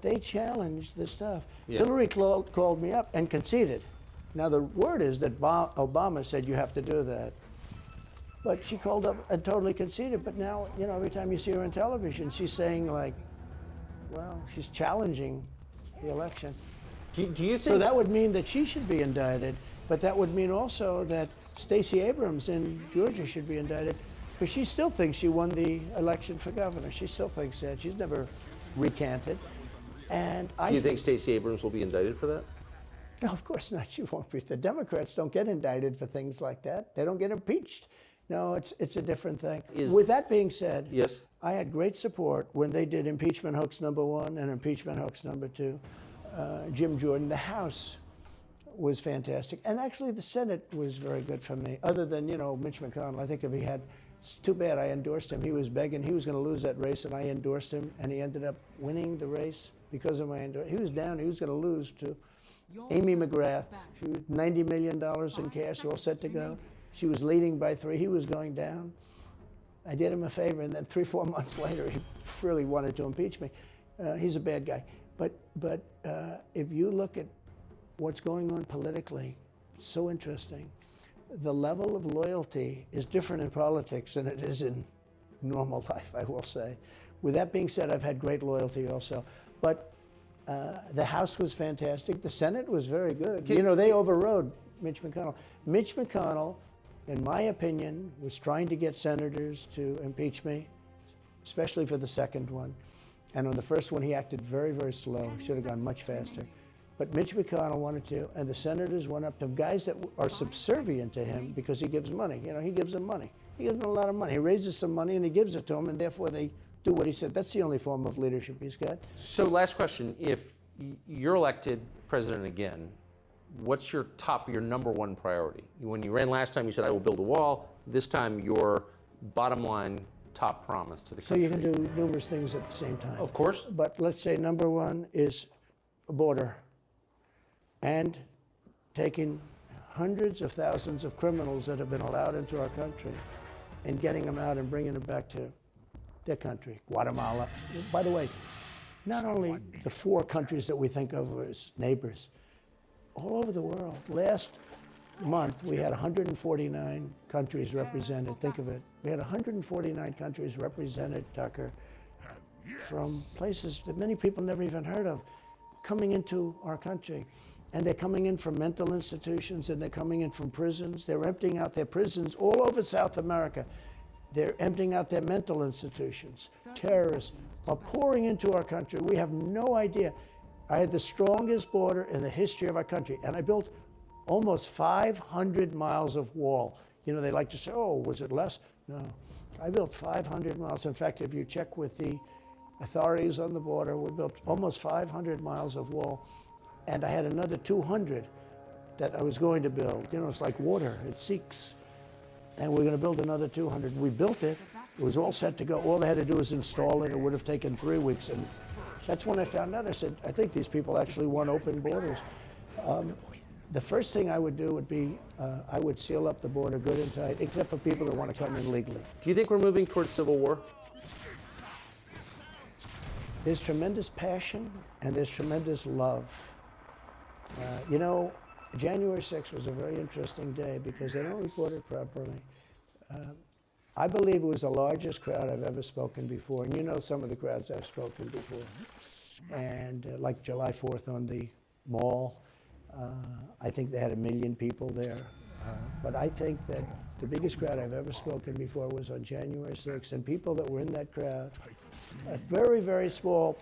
they challenged the stuff. Yeah. Hillary called me up and conceded. Now, the word is that Obama said you have to do that. But she called up and totally conceded. But now, you know, every time you see her on television, she's saying, like, well, she's challenging the election. Do you think... So that would mean that she should be indicted, but that would mean also that Stacey Abrams in Georgia should be indicted, because she still thinks she won the election for governor. She still thinks that. She's never recanted. And do you think Stacey Abrams will be indicted for that? No, of course not. She won't be. The Democrats don't get indicted for things like that. They don't get impeached. No, it's a different thing. With that being said, yes, I had great support when they did impeachment hoax #1 and impeachment hoax #2. Jim Jordan, the House was fantastic. And actually, the Senate was very good for me, other than, you know, Mitch McConnell. I think if he had, it's too bad I endorsed him. He was begging. He was going to lose that race, and I endorsed him, and he ended up winning the race because of my endorsement. He was down. He was going to lose to Amy McGrath. She was $90 million in cash, all set to go. She was leading by 3. He was going down. I did him a favor, and then 3-4 months later, he really wanted to impeach me. He's a bad guy. But if you look at what's going on politically, so interesting. The level of loyalty is different in politics than it is in normal life, I will say. With that being said, I've had great loyalty also. But the House was fantastic. The Senate was very good. You know, they overrode Mitch McConnell. Mitch McConnell, in my opinion, was trying to get senators to impeach me, especially for the second one. And on the first one, he acted very, very slow. Should have gone much faster. But Mitch McConnell wanted to, and the senators went up to guys that are subservient to him because he gives money. You know, he gives them money. He gives them a lot of money. He raises some money and he gives it to them, and therefore they do what he said. That's the only form of leadership he's got. So last question, if you're elected president again, what's your number one priority? When you ran last time, you said, I will build a wall. This time, your bottom line top promise to the country. So you can do numerous things at the same time. Of course. But let's say number one is a border and taking hundreds of thousands of criminals that have been allowed into our country and getting them out and bringing them back to their country, Guatemala. By the way, not only the 4 countries that we think of as neighbors, all over the world. Last month, we had 149 countries represented. Think of it. We had 149 countries represented, Tucker, from places that many people never even heard of, coming into our country. And they're coming in from mental institutions, and they're coming in from prisons. They're emptying out their prisons all over South America. They're emptying out their mental institutions. Terrorists are pouring into our country. We have no idea. I had the strongest border in the history of our country, and I built almost 500 miles of wall. You know, they like to say, oh, was it less? No. I built 500 miles. In fact, if you check with the authorities on the border, we built almost 500 miles of wall. And I had another 200 that I was going to build. You know, it's like water, it seeks. And we're going to build another 200. We built it. It was all set to go. All they had to do was install it. It would have taken 3 weeks. And that's when I found out. I said, I think these people actually want open borders. The first thing I would do would be, I would seal up the border good and tight, except for people that want to come in legally. Do you think we're moving towards civil war? There's tremendous passion and there's tremendous love. You know, January 6th was a very interesting day because they don't report it properly. I believe it was the largest crowd I've ever spoken before, and you know some of the crowds I've spoken before. And like July 4th on the mall, I think they had 1 million people there. But I think that the biggest crowd I've ever spoken before was on January 6th, and people that were in that crowd, a very, very small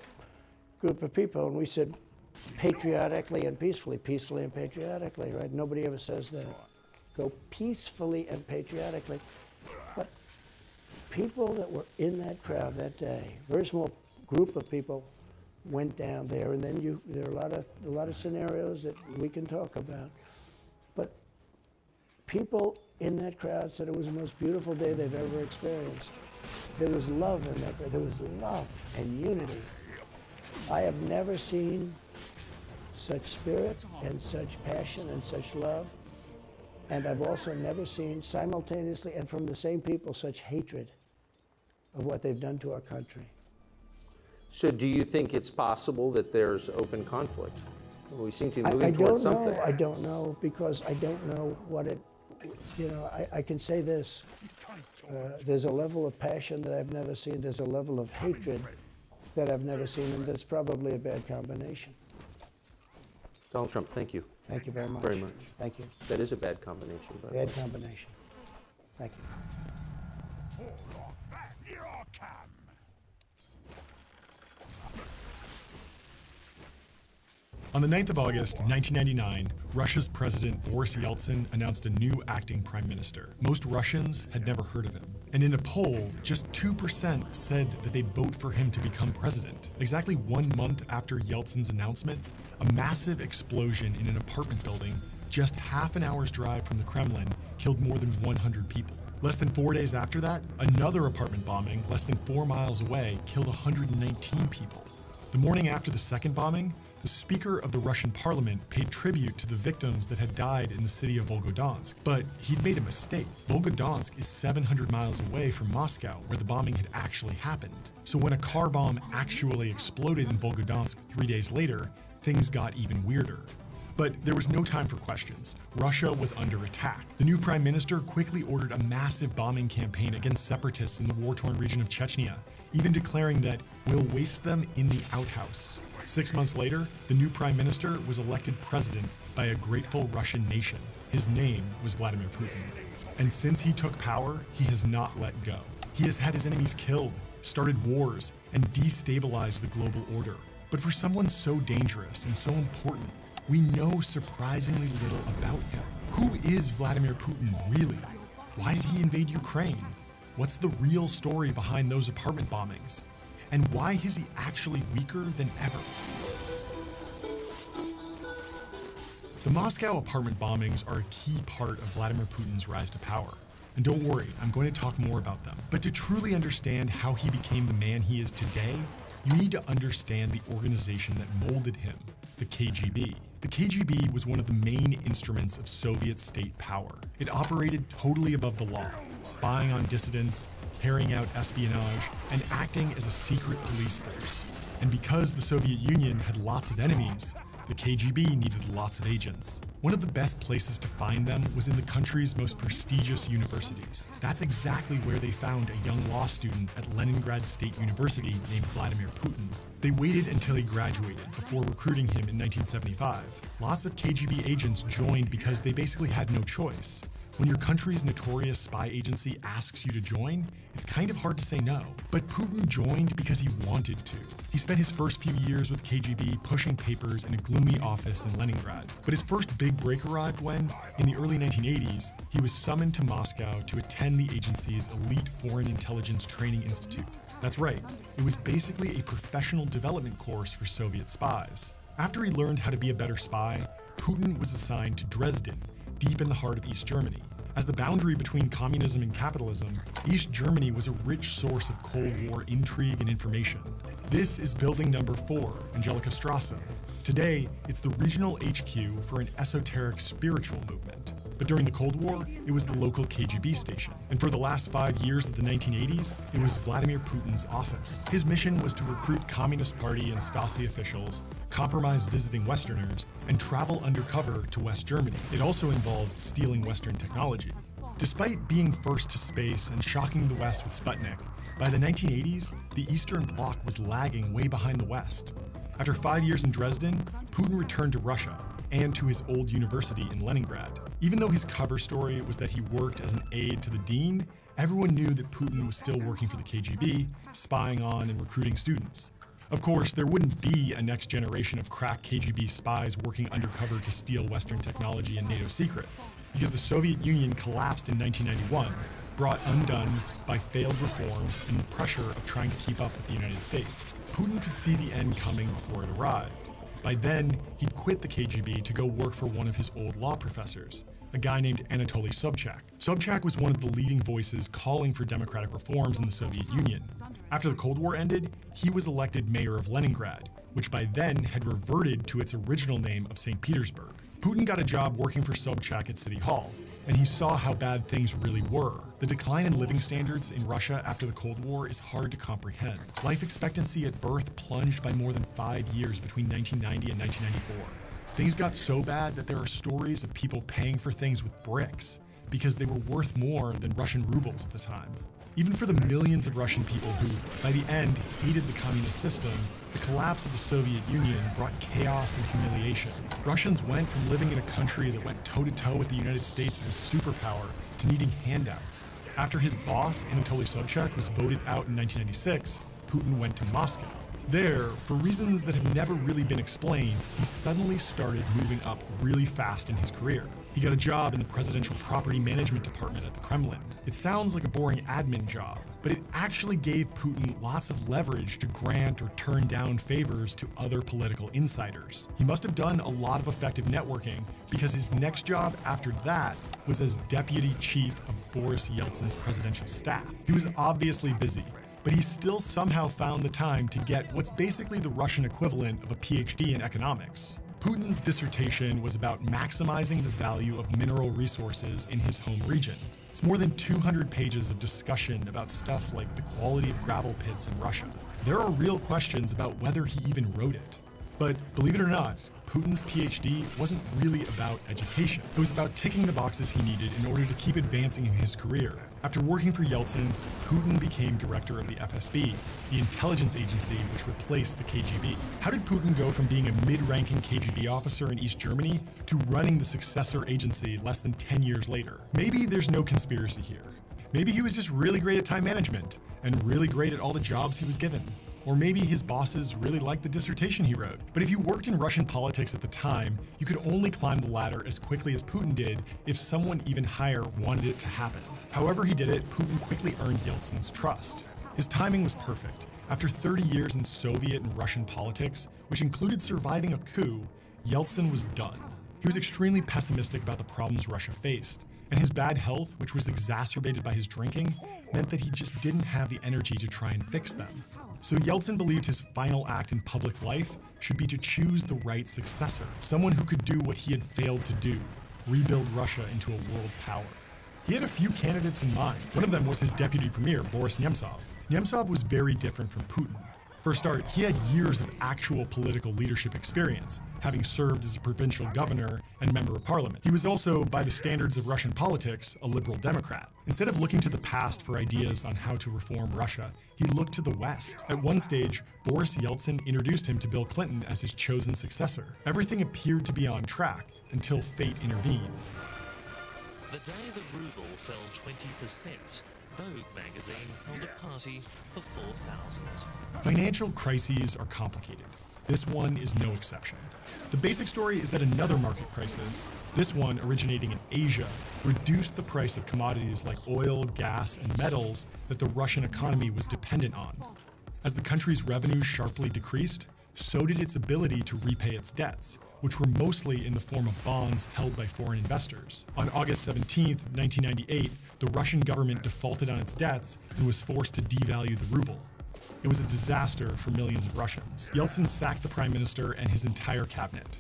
group of people, and we said, patriotically and peacefully and patriotically, right? Nobody ever says that. Go peacefully and patriotically. But people that were in that crowd that day, very small group of people, went down there, and then there are a lot of scenarios that we can talk about. But people in that crowd said it was the most beautiful day they've ever experienced. There was love in that crowd. There was love and unity. I have never seen such spirit and such passion and such love. And I've also never seen simultaneously and from the same people such hatred of what they've done to our country. So do you think it's possible that there's open conflict? We seem to be moving towards something. I don't know, because I don't know what it, you know, I can say this. There's a level of passion that I've never seen. There's a level of hatred that I've never seen, and that's probably a bad combination. Donald Trump, thank you. Thank you very much. Very much. Thank you. That is a bad combination. Bad combination. Thank you. Here I come. On the 9th of August, 1999, Russia's President Boris Yeltsin announced a new acting prime minister. Most Russians had never heard of him. And in a poll, just 2% said that they'd vote for him to become president. Exactly 1 month after Yeltsin's announcement, a massive explosion in an apartment building just half an hour's drive from the Kremlin killed more than 100 people. Less than 4 days after that, another apartment bombing less than 4 miles away killed 119 people. The morning after the second bombing, the Speaker of the Russian Parliament paid tribute to the victims that had died in the city of Volgodonsk. But he'd made a mistake. Volgodonsk is 700 miles away from Moscow, where the bombing had actually happened. So when a car bomb actually exploded in Volgodonsk 3 days later, things got even weirder. But there was no time for questions. Russia was under attack. The new prime minister quickly ordered a massive bombing campaign against separatists in the war-torn region of Chechnya, even declaring that we'll waste them in the outhouse. 6 months later, the new prime minister was elected president by a grateful Russian nation. His name was Vladimir Putin. And since he took power, he has not let go. He has had his enemies killed, started wars, and destabilized the global order. But for someone so dangerous and so important, we know surprisingly little about him. Who is Vladimir Putin really? Why did he invade Ukraine? What's the real story behind those apartment bombings? And why is he actually weaker than ever? The Moscow apartment bombings are a key part of Vladimir Putin's rise to power. And don't worry, I'm going to talk more about them. But to truly understand how he became the man he is today, you need to understand the organization that molded him, the KGB. The KGB was one of the main instruments of Soviet state power. It operated totally above the law, spying on dissidents, carrying out espionage, and acting as a secret police force. And because the Soviet Union had lots of enemies, the KGB needed lots of agents. One of the best places to find them was in the country's most prestigious universities. That's exactly where they found a young law student at Leningrad State University named Vladimir Putin. They waited until he graduated before recruiting him in 1975. Lots of KGB agents joined because they basically had no choice. When your country's notorious spy agency asks you to join, it's kind of hard to say no. But Putin joined because he wanted to. He spent his first few years with KGB pushing papers in a gloomy office in Leningrad. But his first big break arrived when, in the early 1980s, he was summoned to Moscow to attend the agency's elite Foreign Intelligence Training Institute. That's right, it was basically a professional development course for Soviet spies. After he learned how to be a better spy, Putin was assigned to Dresden, deep in the heart of East Germany. As the boundary between communism and capitalism, East Germany was a rich source of Cold War intrigue and information. This is building number 4, Angelika Strasse. Today, it's the regional HQ for an esoteric spiritual movement. But during the Cold War, it was the local KGB station. And for the last 5 years of the 1980s, it was Vladimir Putin's office. His mission was to recruit Communist Party and Stasi officials, compromise visiting Westerners, and travel undercover to West Germany. It also involved stealing Western technology. Despite being first to space and shocking the West with Sputnik, by the 1980s, the Eastern Bloc was lagging way behind the West. After 5 years in Dresden, Putin returned to Russia and to his old university in Leningrad. Even though his cover story was that he worked as an aide to the dean, everyone knew that Putin was still working for the KGB, spying on and recruiting students. Of course, there wouldn't be a next generation of crack KGB spies working undercover to steal Western technology and NATO secrets, because the Soviet Union collapsed in 1991, brought undone by failed reforms and the pressure of trying to keep up with the United States. Putin could see the end coming before it arrived. By then, he'd quit the KGB to go work for one of his old law professors, a guy named Anatoly Sobchak. Sobchak was one of the leading voices calling for democratic reforms in the Soviet Union. After the Cold War ended, he was elected mayor of Leningrad, which by then had reverted to its original name of St. Petersburg. Putin got a job working for Sobchak at City Hall, and he saw how bad things really were. The decline in living standards in Russia after the Cold War is hard to comprehend. Life expectancy at birth plunged by more than 5 years between 1990 and 1994. Things got so bad that there are stories of people paying for things with bricks because they were worth more than Russian rubles at the time. Even for the millions of Russian people who, by the end, hated the communist system, the collapse of the Soviet Union brought chaos and humiliation. Russians went from living in a country that went toe-to-toe with the United States as a superpower to needing handouts. After his boss, Anatoly Sobchak, was voted out in 1996, Putin went to Moscow. There, for reasons that have never really been explained, he suddenly started moving up really fast in his career. He got a job in the Presidential Property Management Department at the Kremlin. It sounds like a boring admin job, but it actually gave Putin lots of leverage to grant or turn down favors to other political insiders. He must have done a lot of effective networking, because his next job after that was as deputy chief of Boris Yeltsin's presidential staff. He was obviously busy, but he still somehow found the time to get what's basically the Russian equivalent of a PhD in economics. Putin's dissertation was about maximizing the value of mineral resources in his home region. It's more than 200 pages of discussion about stuff like the quality of gravel pits in Russia. There are real questions about whether he even wrote it. But believe it or not, Putin's PhD wasn't really about education. It was about ticking the boxes he needed in order to keep advancing in his career. After working for Yeltsin, Putin became director of the FSB, the intelligence agency which replaced the KGB. How did Putin go from being a mid-ranking KGB officer in East Germany to running the successor agency less than 10 years later? Maybe there's no conspiracy here. Maybe he was just really great at time management and really great at all the jobs he was given. Or maybe his bosses really liked the dissertation he wrote. But if you worked in Russian politics at the time, you could only climb the ladder as quickly as Putin did if someone even higher wanted it to happen. However he did it, Putin quickly earned Yeltsin's trust. His timing was perfect. After 30 years in Soviet and Russian politics, which included surviving a coup, Yeltsin was done. He was extremely pessimistic about the problems Russia faced, and his bad health, which was exacerbated by his drinking, meant that he just didn't have the energy to try and fix them. So Yeltsin believed his final act in public life should be to choose the right successor, someone who could do what he had failed to do, rebuild Russia into a world power. He had a few candidates in mind. One of them was his deputy premier, Boris Nemtsov. Nemtsov was very different from Putin. For a start, he had years of actual political leadership experience, having served as a provincial governor and member of parliament. He was also, by the standards of Russian politics, a liberal Democrat. Instead of looking to the past for ideas on how to reform Russia, he looked to the West. At one stage, Boris Yeltsin introduced him to Bill Clinton as his chosen successor. Everything appeared to be on track until fate intervened. The day the ruble fell 20%, Vogue magazine held a party for 4,000. Financial crises are complicated. This one is no exception. The basic story is that another market crisis, this one originating in Asia, reduced the price of commodities like oil, gas, and metals that the Russian economy was dependent on. As the country's revenues sharply decreased, so did its ability to repay its debts, which were mostly in the form of bonds held by foreign investors. On August 17, 1998, the Russian government defaulted on its debts and was forced to devalue the ruble. It was a disaster for millions of Russians. Yeltsin sacked the prime minister and his entire cabinet.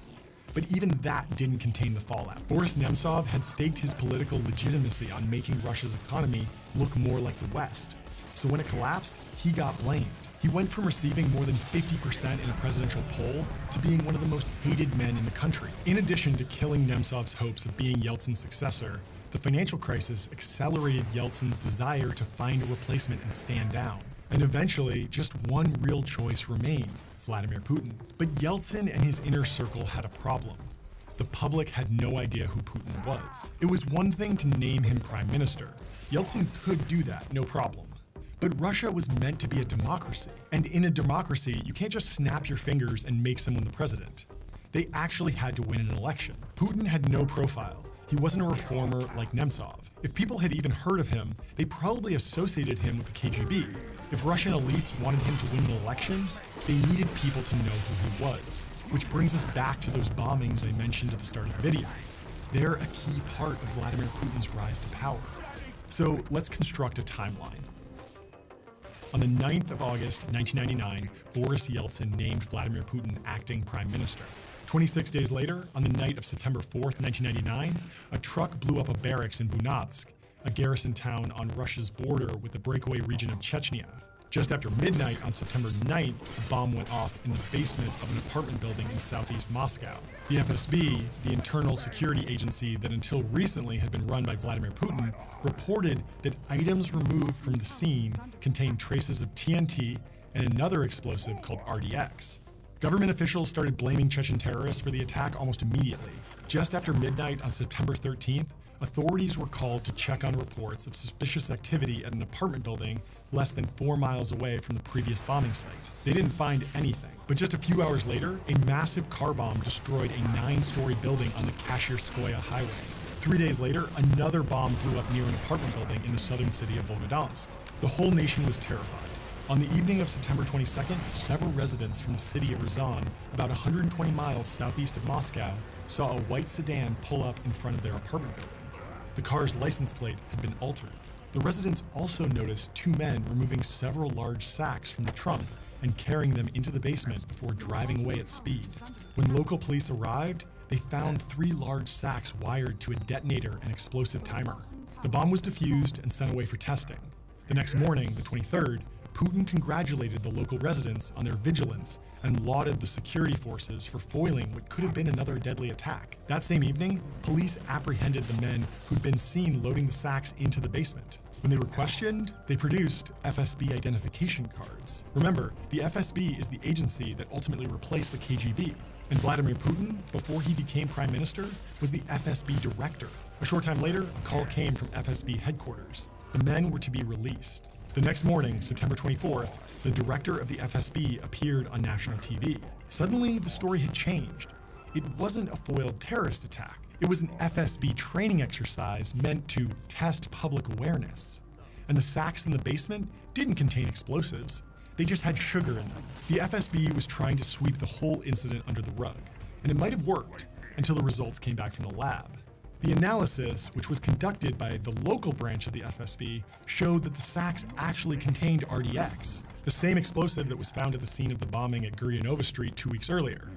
But even that didn't contain the fallout. Boris Nemtsov had staked his political legitimacy on making Russia's economy look more like the West. So when it collapsed, he got blamed. He went from receiving more than 50% in a presidential poll to being one of the most hated men in the country. In addition to killing Nemtsov's hopes of being Yeltsin's successor, the financial crisis accelerated Yeltsin's desire to find a replacement and stand down. And eventually, just one real choice remained: Vladimir Putin. But Yeltsin and his inner circle had a problem. The public had no idea who Putin was. It was one thing to name him prime minister. Yeltsin could do that, no problem. But Russia was meant to be a democracy. And in a democracy, you can't just snap your fingers and make someone the president. They actually had to win an election. Putin had no profile. He wasn't a reformer like Nemtsov. If people had even heard of him, they probably associated him with the KGB. If Russian elites wanted him to win an election, they needed people to know who he was. Which brings us back to those bombings I mentioned at the start of the video. They're a key part of Vladimir Putin's rise to power. So let's construct a timeline. On the 9th of August, 1999, Boris Yeltsin named Vladimir Putin acting prime minister. 26 days later, on the night of September 4th, 1999, a truck blew up a barracks in Bunatsk, a garrison town on Russia's border with the breakaway region of Chechnya. Just after midnight on September 9th, a bomb went off in the basement of an apartment building in southeast Moscow. The FSB, the internal security agency that until recently had been run by Vladimir Putin, reported that items removed from the scene contained traces of TNT and another explosive called RTX. Government officials started blaming Chechen terrorists for the attack almost immediately. Just after midnight on September 13th, authorities were called to check on reports of suspicious activity at an apartment building less than 4 miles away from the previous bombing site. They didn't find anything, but just a few hours later, a massive car bomb destroyed a 9-story building on the Kashirskoye highway. 3 days later, another bomb blew up near an apartment building in the southern city of Volgodonsk. The whole nation was terrified. On the evening of September 22nd, several residents from the city of Ryazan, about 120 miles southeast of Moscow, saw a white sedan pull up in front of their apartment building. The car's license plate had been altered. The residents also noticed 2 men removing several large sacks from the trunk and carrying them into the basement before driving away at speed. When local police arrived, they found 3 large sacks wired to a detonator and explosive timer. The bomb was defused and sent away for testing. The next morning, the 23rd, Putin congratulated the local residents on their vigilance and lauded the security forces for foiling what could have been another deadly attack. That same evening, police apprehended the men who'd been seen loading the sacks into the basement. When they were questioned, they produced FSB identification cards. Remember, the FSB is the agency that ultimately replaced the KGB. And Vladimir Putin, before he became prime minister, was the FSB director. A short time later, a call came from FSB headquarters. The men were to be released. The next morning, September 24th, the director of the FSB appeared on national TV. Suddenly, the story had changed. It wasn't a foiled terrorist attack. It was an FSB training exercise meant to test public awareness. And the sacks in the basement didn't contain explosives. They just had sugar in them. The FSB was trying to sweep the whole incident under the rug. And it might have worked until the results came back from the lab. The analysis, which was conducted by the local branch of the FSB, showed that the sacks actually contained RTX, the same explosive that was found at the scene of the bombing at Guryanova Street 2 weeks earlier.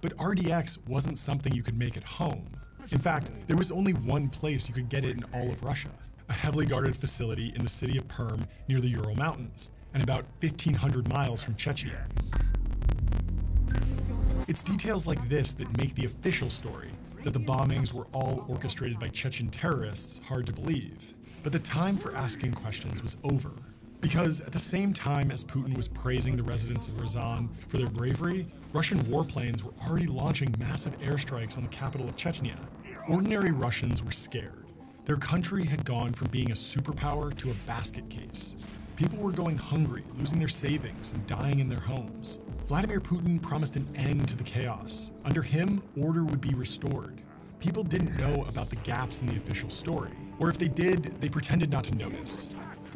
But RTX wasn't something you could make at home. In fact, there was only one place you could get it in all of Russia, a heavily guarded facility in the city of Perm near the Ural Mountains, and about 1,500 miles from Chechnya. It's details like this that make the official story, that the bombings were all orchestrated by Chechen terrorists, hard to believe. But the time for asking questions was over. Because at the same time as Putin was praising the residents of Ryazan for their bravery, Russian warplanes were already launching massive airstrikes on the capital of Chechnya. Ordinary Russians were scared. Their country had gone from being a superpower to a basket case. People were going hungry, losing their savings, and dying in their homes. Vladimir Putin promised an end to the chaos. Under him, order would be restored. People didn't know about the gaps in the official story, or if they did, they pretended not to notice.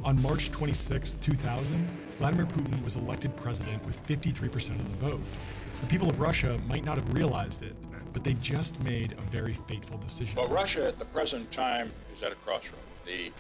On March 26, 2000, Vladimir Putin was elected president with 53% of the vote. The people of Russia might not have realized it, but they just made a very fateful decision. Well, Russia at the present time is at a crossroad. The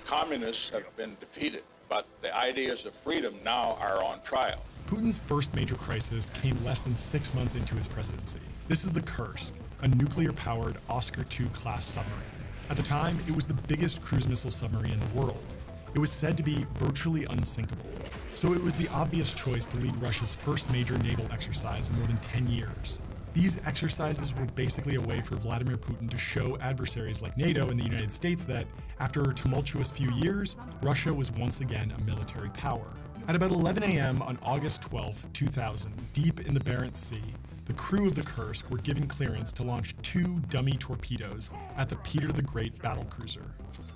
communists have been defeated, but the ideas of freedom now are on trial. Putin's first major crisis came less than 6 months into his presidency. This is the Kursk, a nuclear-powered Oscar II class submarine. At the time, it was the biggest cruise missile submarine in the world. It was said to be virtually unsinkable, so it was the obvious choice to lead Russia's first major naval exercise in more than 10 years. These exercises were basically a way for Vladimir Putin to show adversaries like NATO and the United States that, after a tumultuous few years, Russia was once again a military power. At about 11 a.m. on August 12, 2000, deep in the Barents Sea, the crew of the Kursk were given clearance to launch 2 dummy torpedoes at the Peter the Great battlecruiser.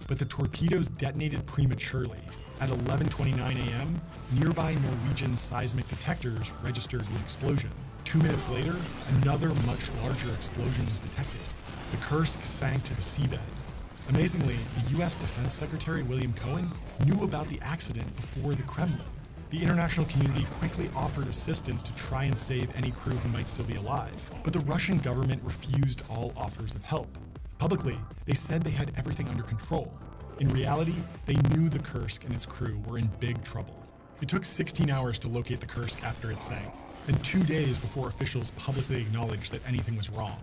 But the torpedoes detonated prematurely. At 11:29 a.m., nearby Norwegian seismic detectors registered the explosion. 2 minutes later, another much larger explosion was detected. The Kursk sank to the seabed. Amazingly, the U.S. Defense Secretary William Cohen knew about the accident before the Kremlin. The international community quickly offered assistance to try and save any crew who might still be alive, but the Russian government refused all offers of help. Publicly, they said they had everything under control. In reality, they knew the Kursk and its crew were in big trouble. It took 16 hours to locate the Kursk after it sank, and 2 days before officials publicly acknowledged that anything was wrong.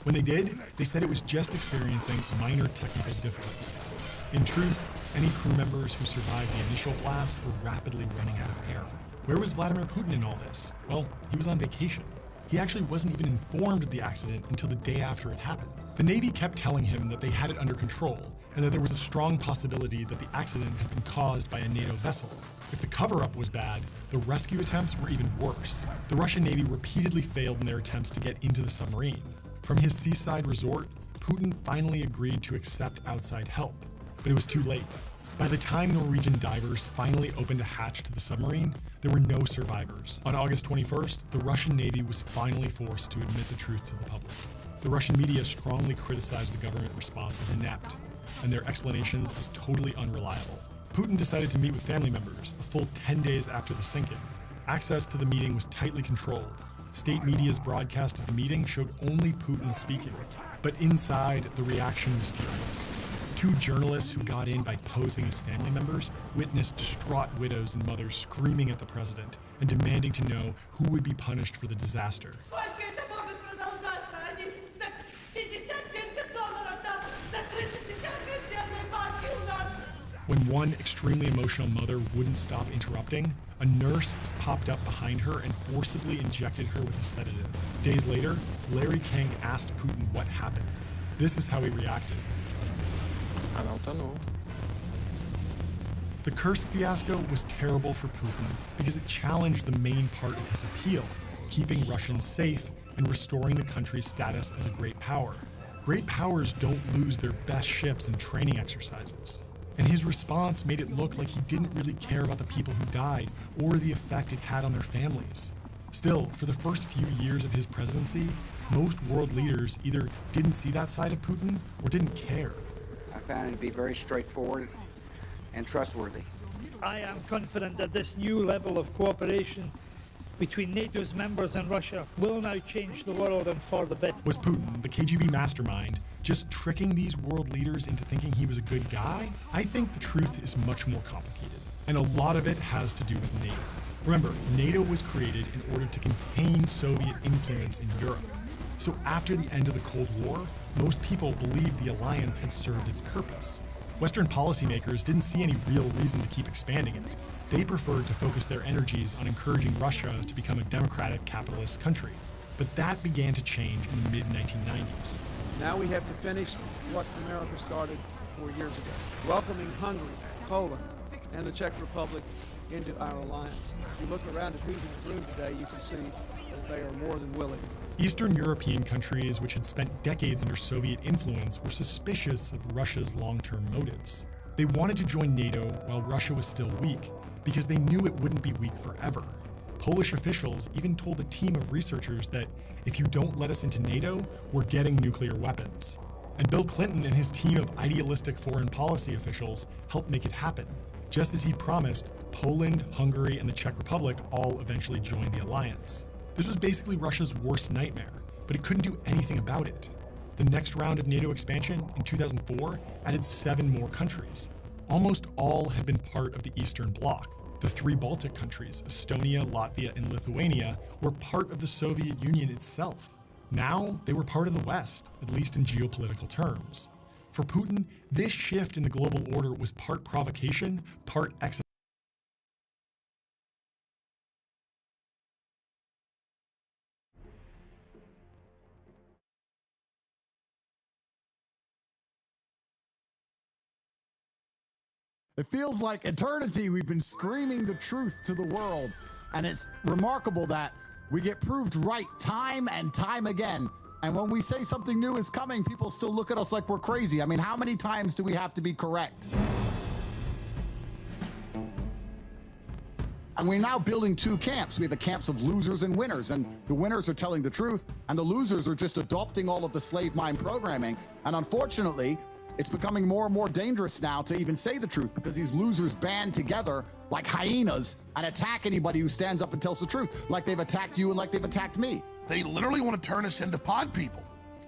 When they did, they said it was just experiencing minor technical difficulties. In truth, any crew members who survived the initial blast were rapidly running out of air. Where was Vladimir Putin in all this? Well, he was on vacation. He actually wasn't even informed of the accident until the day after it happened. The Navy kept telling him that they had it under control and that there was a strong possibility that the accident had been caused by a NATO vessel. If the cover-up was bad, the rescue attempts were even worse. The Russian Navy repeatedly failed in their attempts to get into the submarine. From his seaside resort, Putin finally agreed to accept outside help, but it was too late. By the time Norwegian divers finally opened a hatch to the submarine, there were no survivors. On August 21st, the Russian Navy was finally forced to admit the truth to the public. The Russian media strongly criticized the government response as inept, and their explanations as totally unreliable. Putin decided to meet with family members a full 10 days after the sink-in. Access to the meeting was tightly controlled. State media's broadcast of the meeting showed only Putin speaking, but inside, the reaction was furious. Two journalists who got in by posing as family members witnessed distraught widows and mothers screaming at the president and demanding to know who would be punished for the disaster. When one extremely emotional mother wouldn't stop interrupting, a nurse popped up behind her and forcibly injected her with a sedative. Days later, Larry King asked Putin what happened. This is how he reacted. The Kursk fiasco was terrible for Putin because it challenged the main part of his appeal, keeping Russians safe and restoring the country's status as a great power. Great powers don't lose their best ships in training exercises. And his response made it look like he didn't really care about the people who died or the effect it had on their families. Still, for the first few years of his presidency, most world leaders either didn't see that side of Putin or didn't care. I found it to be very straightforward and trustworthy. I am confident that this new level of cooperation between NATO's members and Russia will now change the world and for the better. Was Putin, the KGB mastermind, just tricking these world leaders into thinking he was a good guy? I think the truth is much more complicated, and a lot of it has to do with NATO. Remember, NATO was created in order to contain Soviet influence in Europe. So after the end of the Cold War, most people believed the alliance had served its purpose. Western policymakers didn't see any real reason to keep expanding it. They preferred to focus their energies on encouraging Russia to become a democratic capitalist country. But that began to change in the mid-1990s. Now we have to finish what America started 4 years ago, welcoming Hungary, Poland, and the Czech Republic into our alliance. If you look around at who's in the room today, you can see that they are more than willing. Eastern European countries, which had spent decades under Soviet influence, were suspicious of Russia's long-term motives. They wanted to join NATO while Russia was still weak, because they knew it wouldn't be weak forever. Polish officials even told a team of researchers that if you don't let us into NATO, we're getting nuclear weapons. And Bill Clinton and his team of idealistic foreign policy officials helped make it happen. Just as he promised, Poland, Hungary, and the Czech Republic all eventually joined the alliance. This was basically Russia's worst nightmare, but it couldn't do anything about it. The next round of NATO expansion in 2004 added 7 more countries. Almost all had been part of the Eastern Bloc. The 3 Baltic countries, Estonia, Latvia, and Lithuania, were part of the Soviet Union itself. Now, they were part of the West, at least in geopolitical terms. For Putin, this shift in the global order was part provocation, part exercise. It feels like eternity we've been screaming the truth to the world, and it's remarkable that we get proved right time and time again. And when we say something new is coming, people still look at us like we're crazy. I mean, how many times do we have to be correct? And we're now building 2 camps. We have the camps of losers and winners, and the winners are telling the truth, and the losers are just adopting all of the slave mind programming. And unfortunately, it's becoming more and more dangerous now to even say the truth, because these losers band together like hyenas and attack anybody who stands up and tells the truth, like they've attacked you and like they've attacked me. They literally want to turn us into pod people.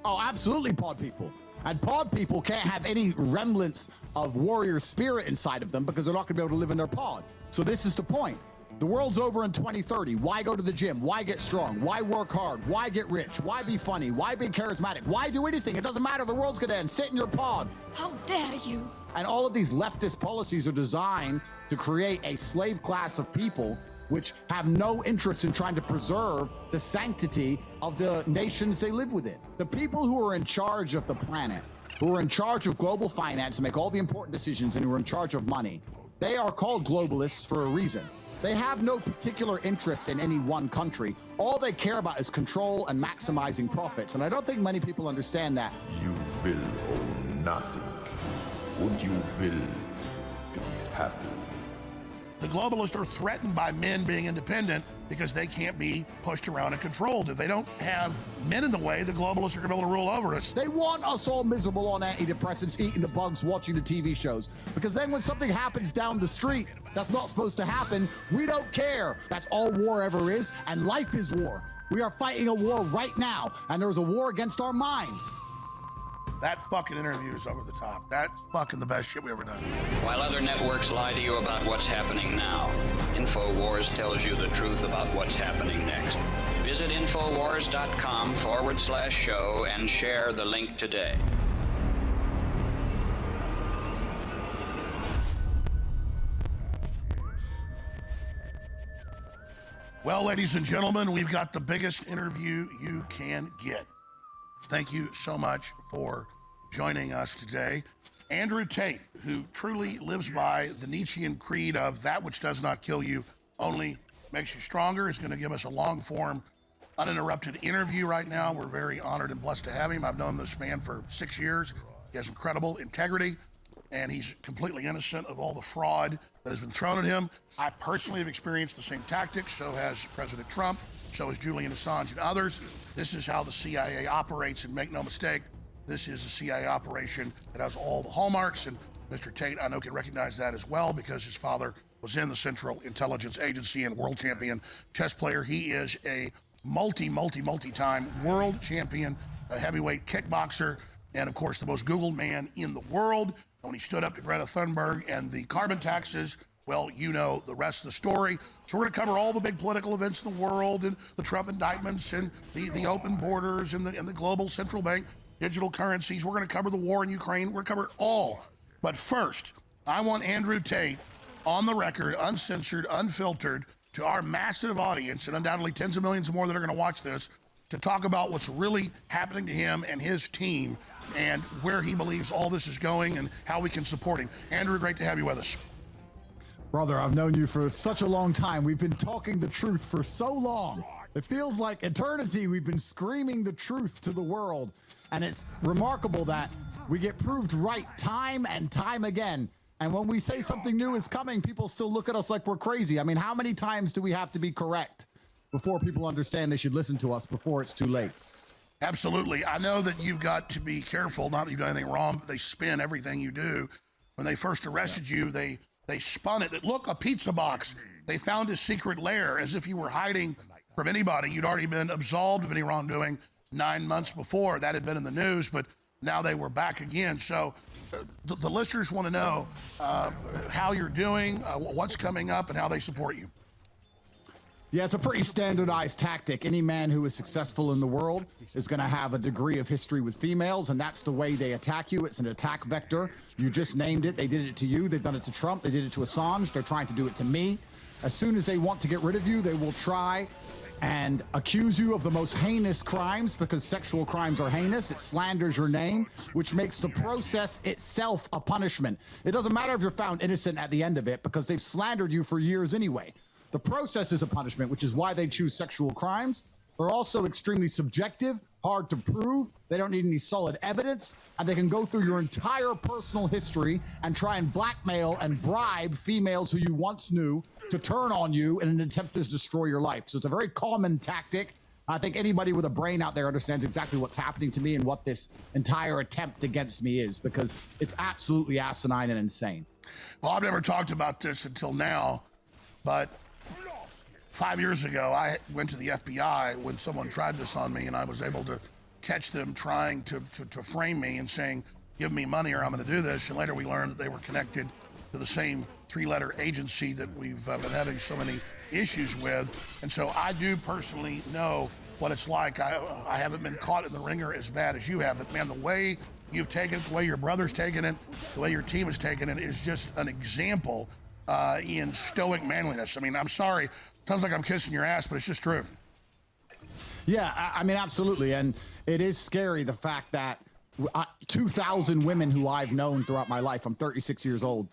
Oh, absolutely pod people. And pod people can't have any remnants of warrior spirit inside of them because they're not going to be able to live in their pod. So this is the point. The world's over in 2030. Why go to the gym? Why get strong? Why work hard? Why get rich? Why be funny? Why be charismatic? Why do anything? It doesn't matter. The world's gonna end. Sit in your pod. How dare you? And all of these leftist policies are designed to create a slave class of people which have no interest in trying to preserve the sanctity of the nations they live within. The people who are in charge of the planet, who are in charge of global finance and make all the important decisions and who are in charge of money, they are called globalists for a reason. They have no particular interest in any one country. All they care about is control and maximizing profits. And I don't think many people understand that. You will own nothing. And you will be happy. The globalists are threatened by men being independent because they can't be pushed around and controlled. If they don't have men in the way, the globalists are going to be able to rule over us. They want us all miserable on antidepressants, eating the bugs, watching the TV shows. Because then when something happens down the street that's not supposed to happen, we don't care. That's all war ever is, and life is war. We are fighting a war right now, and there's a war against our minds. That fucking interview is over the top. That's fucking the best shit we ever done. While other networks lie to you about what's happening now, InfoWars tells you the truth about what's happening next. Visit Infowars.com/show and share the link today. Well, ladies and gentlemen, we've got the biggest interview you can get. Thank you so much for joining us today. Andrew Tate, who truly lives by the Nietzschean creed of that which does not kill you only makes you stronger, is going to give us a long-form, uninterrupted interview right now. We're very honored and blessed to have him. I've known this man for 6 years. He has incredible integrity, and he's completely innocent of all the fraud that has been thrown at him. I personally have experienced the same tactics. So has President Trump. So is Julian Assange and others. This is how the CIA operates, and make no mistake, this is a CIA operation that has all the hallmarks, and Mr. Tate, I know, can recognize that as well because his father was in the Central Intelligence Agency and world champion chess player. He is a multi-time world champion, a heavyweight kickboxer, and of course the most Googled man in the world. When he stood up to Greta Thunberg and the carbon taxes, well, you know the rest of the story. So we're going to cover all the big political events in the world, and the Trump indictments, and the open borders, and the global central bank digital currencies. We're going to cover the war in Ukraine. We're going to cover it all. But first, I want Andrew Tate on the record, uncensored, unfiltered, to our massive audience, and undoubtedly tens of millions more that are going to watch this, to talk about what's really happening to him and his team, and where he believes all this is going, and how we can support him. Andrew, great to have you with us. Brother, I've known you for such a long time. We've been talking the truth for so long. It feels like eternity. We've been screaming the truth to the world. And it's remarkable that we get proved right time and time again. And when we say something new is coming, people still look at us like we're crazy. I mean, how many times do we have to be correct before people understand they should listen to us before it's too late? Absolutely. I know that you've got to be careful, not that you've done anything wrong, but they spin everything you do. When they first arrested you, they spun it that, look, a pizza box. They found his secret lair, as if you were hiding from anybody. You'd already been absolved of any wrongdoing 9 months before. That had been in the news, but now they were back again. So the listeners want to know how you're doing, what's coming up, and how they support you. Yeah, it's a pretty standardized tactic. Any man who is successful in the world is going to have a degree of history with females, and that's the way they attack you. It's an attack vector. You just named it. They did it to you. They've done it to Trump. They did it to Assange. They're trying to do it to me. As soon as they want to get rid of you, they will try and accuse you of the most heinous crimes, because sexual crimes are heinous. It slanders your name, which makes the process itself a punishment. It doesn't matter if you're found innocent at the end of it, because they've slandered you for years anyway. The process is a punishment, which is why they choose sexual crimes. They're also extremely subjective, hard to prove. They don't need any solid evidence, and they can go through your entire personal history and try and blackmail and bribe females who you once knew to turn on you in an attempt to destroy your life. So it's a very common tactic. I think anybody with a brain out there understands exactly what's happening to me and what this entire attempt against me is, because it's absolutely asinine and insane. Well, I've never talked about this until now, but 5 years ago, I went to the FBI when someone tried this on me, and I was able to catch them trying to frame me and saying, give me money or I'm going to do this. And later we learned that they were connected to the same three-letter agency that we've been having so many issues with. And so I do personally know what it's like. I haven't been caught in the ringer as bad as you have, but man, the way you've taken it, the way your brother's taken it, the way your team has taken it is just an example in stoic manliness. I mean, I'm sorry, sounds like I'm kissing your ass, but it's just true. Yeah, I mean, absolutely. And it is scary, the fact that 2,000 women who I've known throughout my life, I'm 36 years old,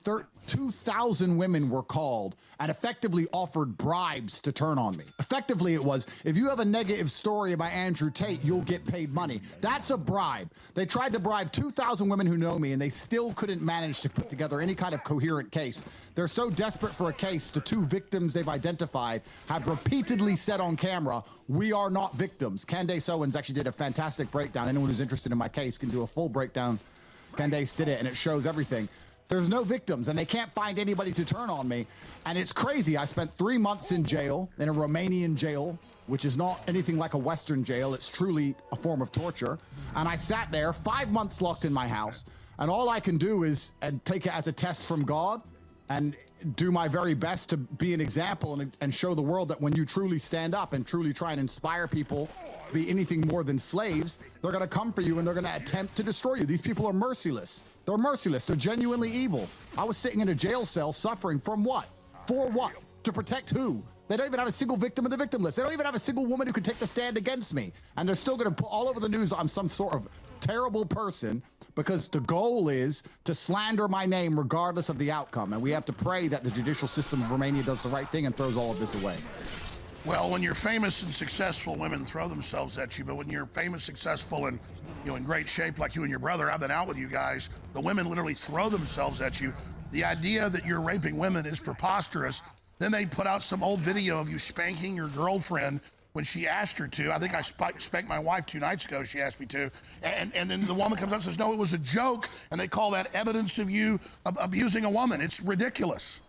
2,000 women were called and effectively offered bribes to turn on me. Effectively, it was, if you have a negative story about Andrew Tate, you'll get paid money. That's a bribe. They tried to bribe 2,000 women who know me, and they still couldn't manage to put together any kind of coherent case. They're so desperate for a case, the 2 victims they've identified have repeatedly said on camera, we are not victims. Candace Owens actually did a fantastic breakdown. Anyone who's interested in my case can do a full breakdown. Candace did it, and it shows everything. There's no victims, and they can't find anybody to turn on me. And it's crazy. I spent 3 months in jail, in a Romanian jail, which is not anything like a Western jail. It's truly a form of torture. And I sat there 5 months locked in my house, and all I can do is take it as a test from God and do my very best to be an example and show the world that when you truly stand up and truly try and inspire people to be anything more than slaves, they're going to come for you and they're going to attempt to destroy you. These people are merciless. They're merciless. They're genuinely evil. I was sitting in a jail cell suffering from what? For what? To protect who? They don't even have a single victim in the victim list. They don't even have a single woman who could take the stand against me. And they're still going to put all over the news I'm some sort of terrible person, because the goal is to slander my name regardless of the outcome. And we have to pray that the judicial system of Romania does the right thing and throws all of this away. Well, when you're famous and successful, women throw themselves at you. But when you're famous, successful, and in great shape like you and your brother, I've been out with you guys, the women literally throw themselves at you. The idea that you're raping women is preposterous. Then they put out some old video of you spanking your girlfriend when she asked her to. I think I spanked my wife 2 nights ago. She asked me to. And then the woman comes out and says, no, it was a joke. And they call that evidence of you abusing a woman. It's ridiculous.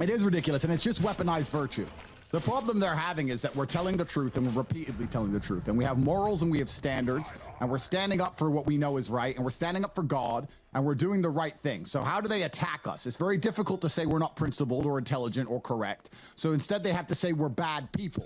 It is ridiculous, and it's just weaponized virtue. The problem they're having is that we're telling the truth, and we're repeatedly telling the truth. And we have morals and we have standards, and we're standing up for what we know is right, and we're standing up for God, and we're doing the right thing. So how do they attack us? It's very difficult to say we're not principled or intelligent or correct. So instead they have to say we're bad people.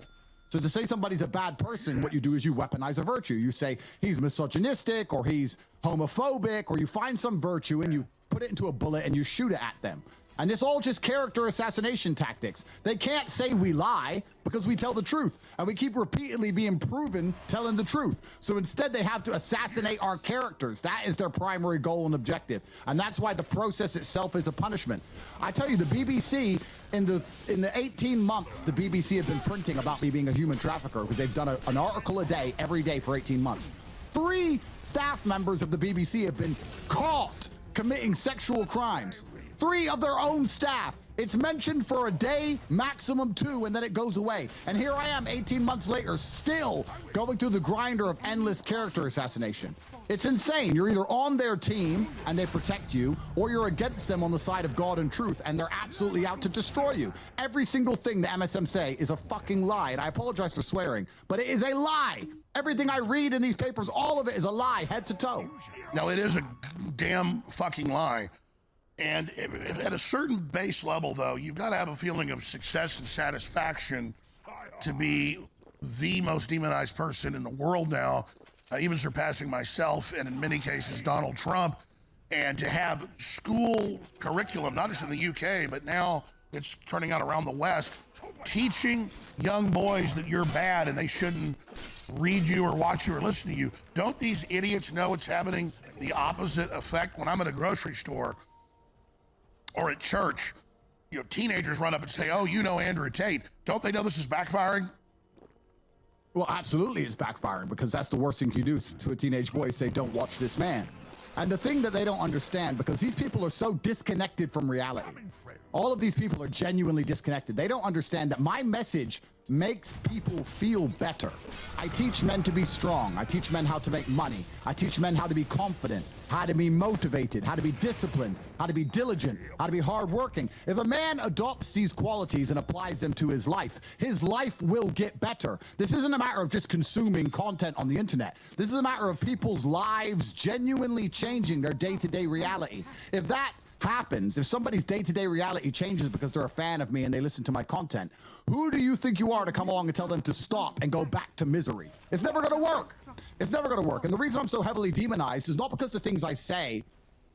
So to say somebody's a bad person, what you do is you weaponize a virtue. You say he's misogynistic, or he's homophobic, or you find some virtue and you put it into a bullet and you shoot it at them. And it's all just character assassination tactics. They can't say we lie because we tell the truth. And we keep repeatedly being proven telling the truth. So instead they have to assassinate our characters. That is their primary goal and objective. And that's why the process itself is a punishment. I tell you, the BBC, in the 18 months the BBC have been printing about me being a human trafficker, because they've done an article a day, every day for 18 months. 3 staff members of the BBC have been caught committing sexual crimes. 3 of their own staff. It's mentioned for a day, maximum 2, and then it goes away. And here I am 18 months later, still going through the grinder of endless character assassination. It's insane. You're either on their team and they protect you, or you're against them on the side of God and truth, and they're absolutely out to destroy you. Every single thing the MSM say is a fucking lie, and I apologize for swearing, but it is a lie. Everything I read in these papers, all of it is a lie, head to toe. No, it is a damn fucking lie. And at a certain base level, though, you've got to have a feeling of success and satisfaction to be the most demonized person in the world now, even surpassing myself and in many cases Donald Trump, and to have school curriculum, not just in the UK, but now it's turning out around the West, teaching young boys that you're bad and they shouldn't read you or watch you or listen to you. Don't these idiots know it's having the opposite effect? When I'm at a grocery store or at church, teenagers run up and say, oh, Andrew Tate. Don't they know this is backfiring? Well, absolutely it's backfiring, because that's the worst thing you do to a teenage boy, say, don't watch this man. And the thing that they don't understand, because these people are so disconnected from reality. All of these people are genuinely disconnected. They don't understand that my message makes people feel better. I teach men to be strong. I teach men how to make money. I teach men how to be confident, how to be motivated, how to be disciplined, how to be diligent, how to be hardworking. If a man adopts these qualities and applies them to his life will get better. This isn't a matter of just consuming content on the internet. This is a matter of people's lives genuinely changing their day-to-day reality. If that happens, if somebody's day-to-day reality changes because they're a fan of me and they listen to my content, who do you think you are to come along and tell them to stop and go back to misery? It's never going to work. It's never going to work. And the reason I'm so heavily demonized is not because the things I say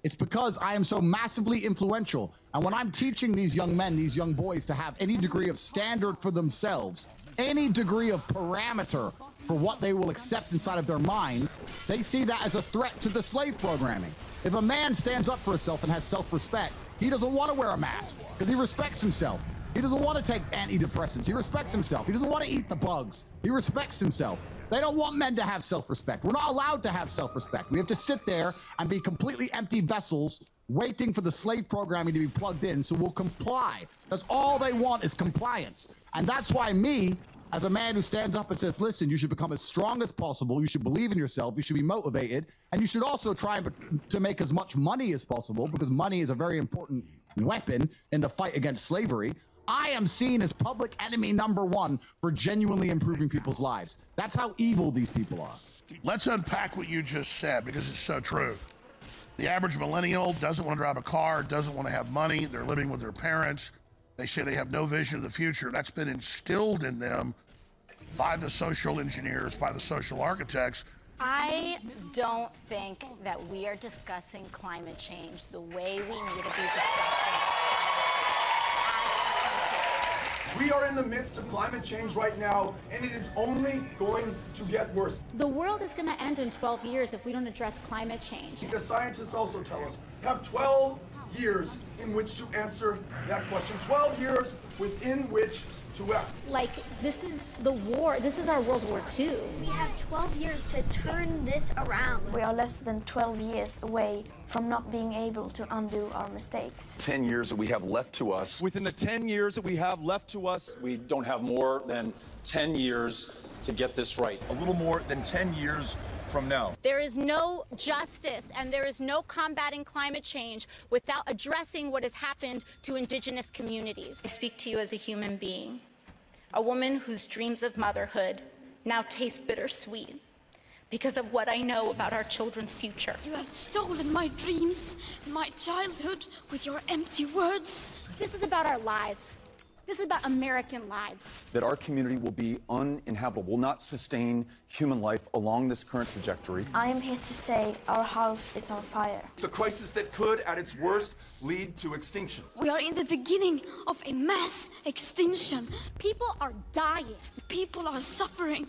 It's because I am so massively influential. And when I'm teaching these young men, these young boys, to have any degree of standard for themselves, any degree of parameter for what they will accept inside of their minds, they see that as a threat to the slave programming. If a man stands up for himself and has self-respect, he doesn't want to wear a mask because he respects himself. He doesn't want to take antidepressants. He respects himself. He doesn't want to eat the bugs. He respects himself. They don't want men to have self-respect. We're not allowed to have self-respect. We have to sit there and be completely empty vessels waiting for the slave programming to be plugged in, so we'll comply. That's all they want, is compliance. And that's why me, as a man who stands up and says, listen, you should become as strong as possible, you should believe in yourself, you should be motivated, and you should also try to make as much money as possible, because money is a very important weapon in the fight against slavery. I am seen as public enemy #1 for genuinely improving people's lives. That's how evil these people are. Let's unpack what you just said, because it's so true. The average millennial doesn't want to drive a car, doesn't want to have money. They're living with their parents. They say they have no vision of the future. That's been instilled in them by the social engineers, by the social architects. I don't think that we are discussing climate change the way we need to be discussing. We are in the midst of climate change right now, and it is only going to get worse. The world is going to end in 12 years if we don't address climate change. The scientists also tell us you have 12 years in which to answer that question. 12 years within which to act. Like, this is the war. This is our World War II. We have 12 years to turn this around. We are less than 12 years away from not being able to undo our mistakes. 10 years that we have left to us. Within the 10 years that we have left to us, we don't have more than 10 years to get this right. A little more than 10 years from now. There is no justice and there is no combating climate change without addressing what has happened to indigenous communities. I speak to you as a human being, a woman whose dreams of motherhood now taste bittersweet because of what I know about our children's future. You have stolen my dreams and my childhood with your empty words. This is about our lives. This is about American lives. That our community will be uninhabitable, will not sustain human life along this current trajectory. I am here to say our house is on fire. It's a crisis that could, at its worst, lead to extinction. We are in the beginning of a mass extinction. People are dying. People are suffering.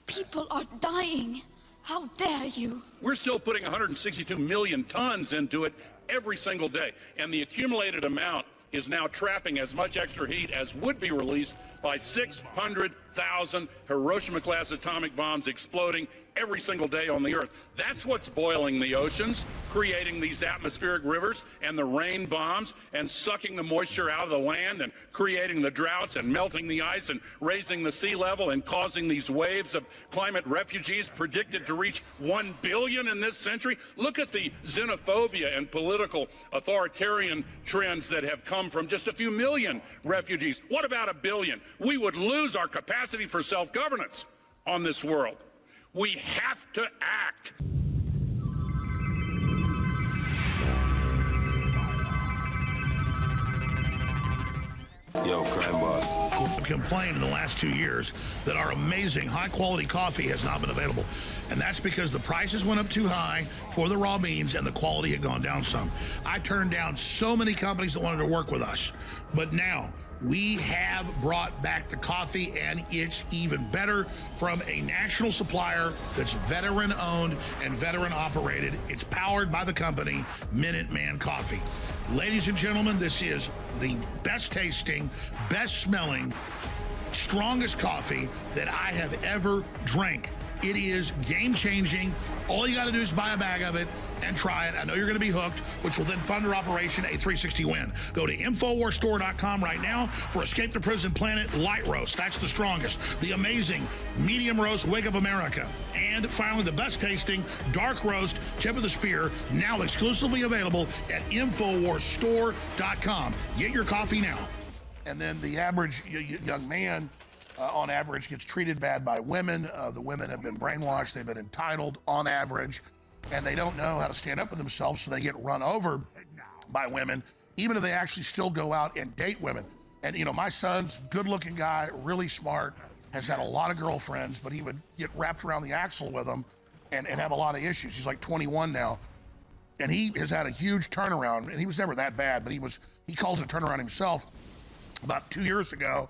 People are dying. How dare you? We're still putting 162 million tons into it every single day, and the accumulated amount is now trapping as much extra heat as would be released by 600,000 Hiroshima-class atomic bombs exploding every single day on the Earth. That's what's boiling the oceans, creating these atmospheric rivers and the rain bombs, and sucking the moisture out of the land, and creating the droughts, and melting the ice, and raising the sea level, and causing these waves of climate refugees predicted to reach 1 billion in this century. Look at the xenophobia and political authoritarian trends that have come from just a few million refugees. What about 1 billion? We would lose our capacity for self-governance on this world. We have to act. Yo, crime boss. Complained in the last 2 years that our amazing high-quality coffee has not been available. And that's because the prices went up too high for the raw beans and the quality had gone down some. I turned down so many companies that wanted to work with us. But now, we have brought back the coffee, and it's even better from a national supplier that's veteran-owned and veteran-operated. It's powered by the company Minuteman Coffee. Ladies and gentlemen, this is the best-tasting, best-smelling, strongest coffee that I have ever drank. It is game-changing. All you got to do is buy a bag of it and try it. I know you're going to be hooked, which will then fund our Operation A360 Win. Go to InfoWarsStore.com right now for Escape the Prison Planet Light Roast. That's the strongest. The amazing Medium Roast Wake Up America. And finally, the best tasting Dark Roast Tip of the Spear, now exclusively available at InfoWarsStore.com. Get your coffee now. And then the average young man, on average, gets treated bad by women. The women have been brainwashed. They've been entitled on average, and they don't know how to stand up for themselves, so they get run over by women, even if they actually still go out and date women. And, you know, my son's good-looking guy, really smart, has had a lot of girlfriends, but he would get wrapped around the axle with them and have a lot of issues. He's like 21 now. and he has had a huge turnaround, and he was never that bad, but he calls it a turnaround himself about 2 years ago,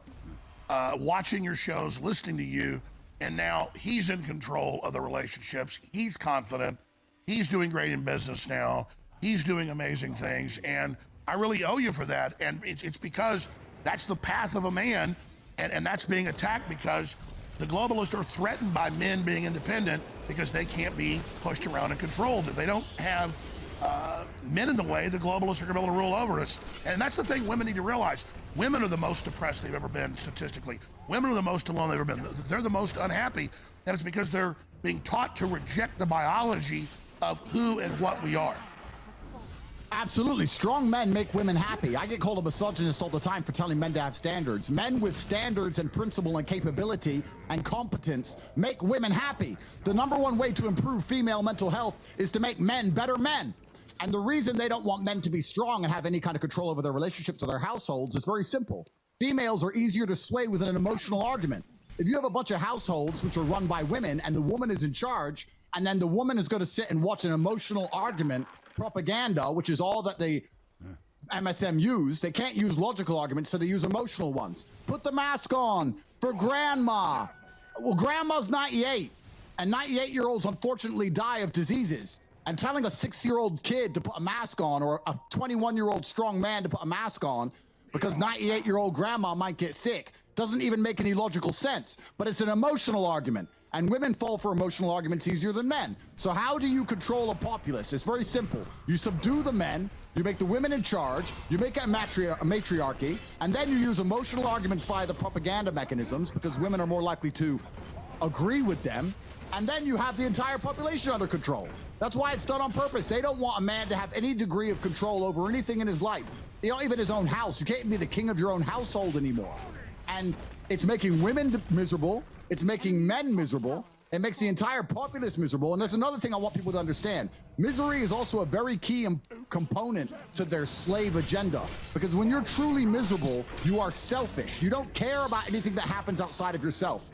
watching your shows, listening to you, and now he's in control of the relationships. He's confident. He's doing great in business now. He's doing amazing things, and I really owe you for that. And it's because that's the path of a man, and that's being attacked because the globalists are threatened by men being independent because they can't be pushed around and controlled. If they don't have men in the way, the globalists are going to be able to rule over us. And that's the thing women need to realize. Women are the most depressed they've ever been statistically. Women are the most alone they've ever been. They're the most unhappy, and it's because they're being taught to reject the biology of who and what we are. Absolutely. Strong men make women happy. I get called a misogynist all the time for telling men to have standards. Men with standards and principle and capability and competence make women happy. The #1 way to improve female mental health is to make men better men. And the reason they don't want men to be strong and have any kind of control over their relationships or their households is very simple. Females are easier to sway with an emotional argument. If you have a bunch of households which are run by women and the woman is in charge, and then the woman is going to sit and watch an emotional argument, propaganda, which is all that the MSM use. They can't use logical arguments, so they use emotional ones. Put the mask on for grandma. Well, grandma's 98, and 98-year-olds unfortunately die of diseases. And telling a 6-year-old kid to put a mask on, or a 21-year-old strong man to put a mask on because 98-year-old grandma might get sick doesn't even make any logical sense. But it's an emotional argument. And women fall for emotional arguments easier than men. So how do you control a populace? It's very simple. You subdue the men, you make the women in charge, you make it a matriarchy, and then you use emotional arguments via the propaganda mechanisms because women are more likely to agree with them, and then you have the entire population under control. That's why it's done on purpose. They don't want a man to have any degree of control over anything in his life. You know, even his own house. You can't be the king of your own household anymore. And it's making women miserable. It's making men miserable. It makes the entire populace miserable. And there's another thing I want people to understand. Misery is also a very key component to their slave agenda. Because when you're truly miserable, you are selfish. You don't care about anything that happens outside of yourself.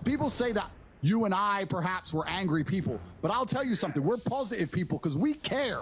People say that you and I perhaps were angry people, but I'll tell you something. We're positive people because we care.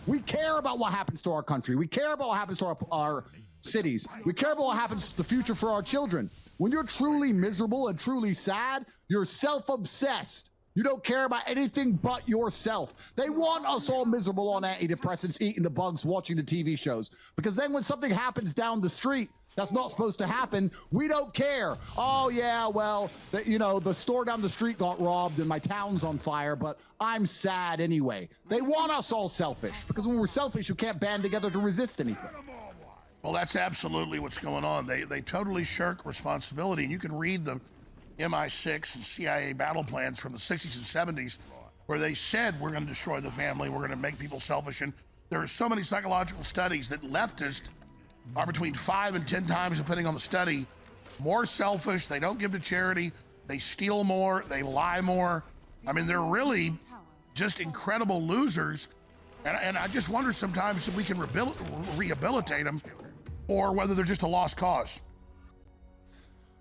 We care about what happens to our country. We care about what happens to our cities. We care about what happens to the future for our children. When you're truly miserable and truly sad, you're self-obsessed. You don't care about anything but yourself. They want us all miserable on antidepressants, eating the bugs, watching the TV shows. Because then when something happens down the street that's not supposed to happen, we don't care. Oh, yeah, well, the store down the street got robbed and my town's on fire, but I'm sad anyway. They want us all selfish, because when we're selfish, you can't band together to resist anything. Well, that's absolutely what's going on. They totally shirk responsibility, and you can read the MI6 and CIA battle plans from the 60s and 70s where they said we're going to destroy the family, we're going to make people selfish, and there are so many psychological studies that leftists are between 5 and 10 times, depending on the study, more selfish. They don't give to charity. They steal more. They lie more. I mean, they're really just incredible losers. And I just wonder sometimes if we can rehabilitate them or whether they're just a lost cause.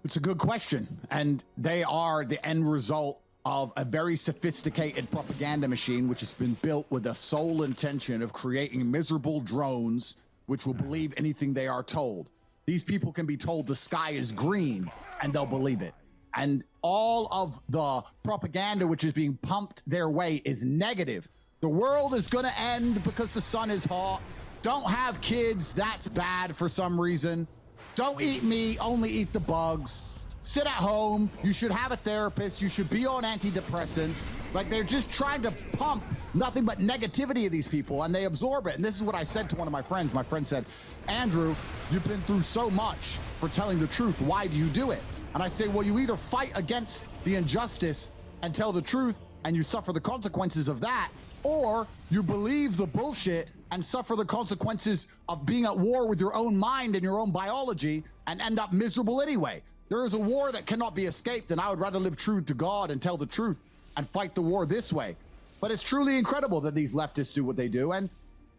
It's a good question. And they are the end result of a very sophisticated propaganda machine, which has been built with the sole intention of creating miserable drones which will believe anything they are told. These people can be told the sky is green and they'll believe it. And all of the propaganda which is being pumped their way is negative. The world is going to end because the sun is hot. Don't have kids, that's bad for some reason. Don't eat meat, only eat the bugs. Sit at home, you should have a therapist, you should be on antidepressants. Like, they're just trying to pump nothing but negativity of these people, and they absorb it. And this is what I said to one of my friends. My friend said, Andrew, you've been through so much for telling the truth. Why do you do it? And I say, well, you either fight against the injustice and tell the truth and you suffer the consequences of that, or you believe the bullshit and suffer the consequences of being at war with your own mind and your own biology and end up miserable anyway. There is a war that cannot be escaped, and I would rather live true to God and tell the truth and fight the war this way. But it's truly incredible that these leftists do what they do. And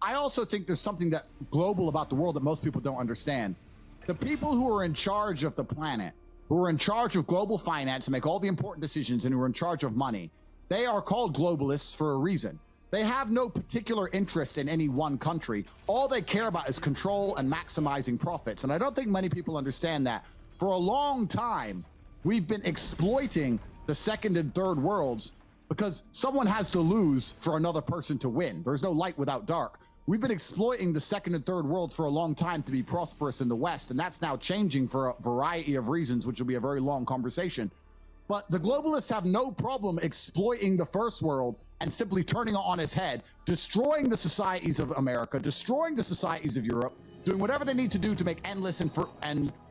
I also think there's something that global about the world that most people don't understand. The people who are in charge of the planet, who are in charge of global finance and make all the important decisions and who are in charge of money, they are called globalists for a reason. They have no particular interest in any one country. All they care about is control and maximizing profits. And I don't think many people understand that. For a long time, we've been exploiting the second and third worlds because someone has to lose for another person to win. There's no light without dark. We've been exploiting the second and third worlds for a long time to be prosperous in the West, and that's now changing for a variety of reasons, which will be a very long conversation. But the globalists have no problem exploiting the first world and simply turning it on its head, destroying the societies of America, destroying the societies of Europe, doing whatever they need to do to make endless and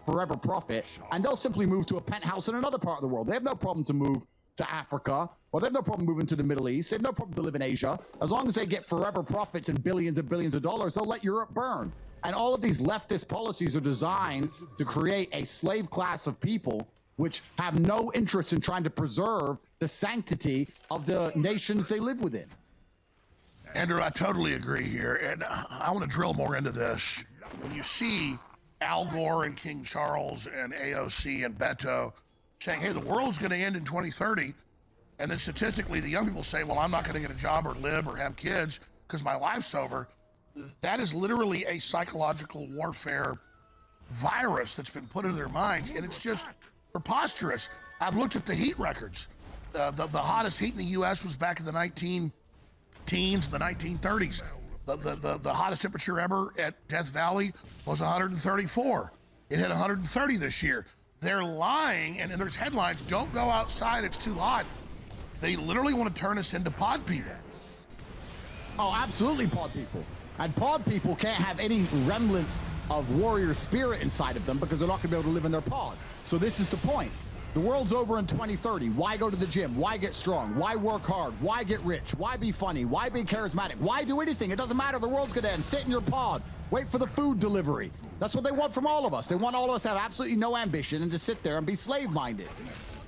forever profit, and they'll simply move to a penthouse in another part of the world. They have no problem to move to Africa, or they have no problem moving to the Middle East. They have no problem to live in Asia. As long as they get forever profits and billions of dollars, they'll let Europe burn. And all of these leftist policies are designed to create a slave class of people which have no interest in trying to preserve the sanctity of the nations they live within. Andrew, I totally agree here, and I want to drill more into this. When you see Al Gore and King Charles and AOC and Beto saying, hey, the world's going to end in 2030, and then statistically the young people say, well, I'm not going to get a job or live or have kids because my life's over, that is literally a psychological warfare virus that's been put into their minds, and it's just preposterous. I've looked at the heat records. The hottest heat in the U.S. was back in the 19-teens, the 1930s. The hottest temperature ever at Death Valley was 134. It hit 130 this year. They're lying, and there's headlines, don't go outside, it's too hot. They literally want to turn us into pod people. Oh, absolutely pod people. And pod people can't have any remnants of warrior spirit inside of them because they're not going to be able to live in their pod. So this is the point. The world's over in 2030. Why go to the gym? Why get strong? Why work hard? Why get rich? Why be funny? Why be charismatic? Why do anything? It doesn't matter. The world's going to end. Sit in your pod. Wait for the food delivery. That's what they want from all of us. They want all of us to have absolutely no ambition and to sit there and be slave-minded.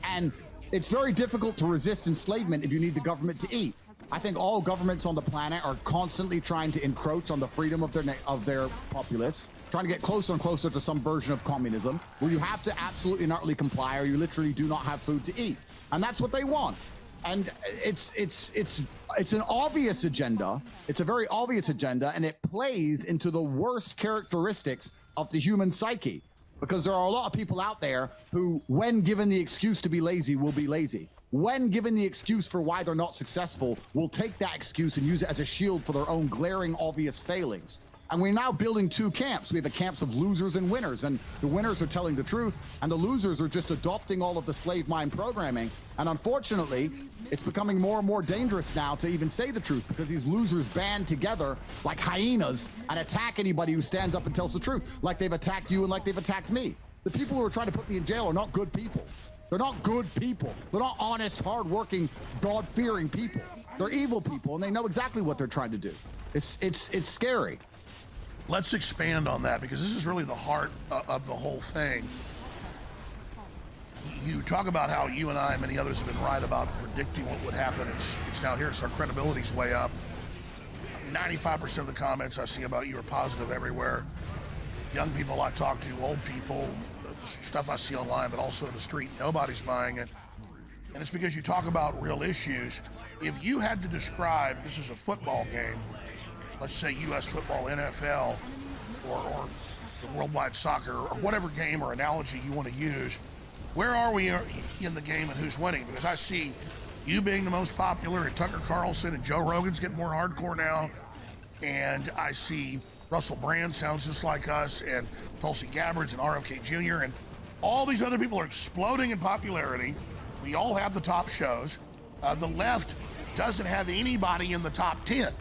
And it's very difficult to resist enslavement if you need the government to eat. I think all governments on the planet are constantly trying to encroach on the freedom of their populace, trying to get closer and closer to some version of communism where you have to absolutely and utterly comply or you literally do not have food to eat. And that's what they want. And it's an obvious agenda. It's a very obvious agenda, and it plays into the worst characteristics of the human psyche. Because there are a lot of people out there who, when given the excuse to be lazy, will be lazy. When given the excuse for why they're not successful, will take that excuse and use it as a shield for their own glaring, obvious failings. And we're now building two camps. We have the camps of losers and winners, and the winners are telling the truth, and the losers are just adopting all of the slave mind programming. And unfortunately, it's becoming more and more dangerous now to even say the truth because these losers band together like hyenas and attack anybody who stands up and tells the truth, like they've attacked you and like they've attacked me. The people who are trying to put me in jail are not good people. They're not good people. They're not honest, hardworking, God-fearing people. They're evil people, and they know exactly what they're trying to do. It's scary. Let's expand on that because this is really the heart of the whole thing. You talk about how you and I and many others have been right about predicting what would happen. It's now here, so our credibility's way up. 95% of the comments I see about you are positive everywhere. Young people I talk to, old people, stuff I see online, but also in the street, nobody's buying it. And it's because you talk about real issues. If you had to describe, this is a football game, let's say U.S. football, NFL, or worldwide soccer, or whatever game or analogy you want to use, where are we in the game and who's winning? Because I see you being the most popular, and Tucker Carlson and Joe Rogan's getting more hardcore now, and I see Russell Brand sounds just like us, and Tulsi Gabbard's and RFK Jr., and all these other people are exploding in popularity. We all have the top shows. The left doesn't have anybody in the top 10.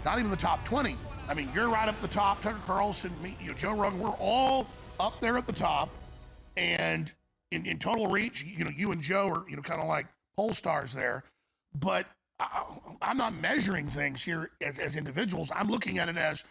Not even the top 20. I mean, you're right up the top. Tucker Carlson, me, Joe Rogan, we're all up there at the top. And in total reach, you and Joe are, kind of like pole stars there. But I'm not measuring things here as individuals. I'm looking at it as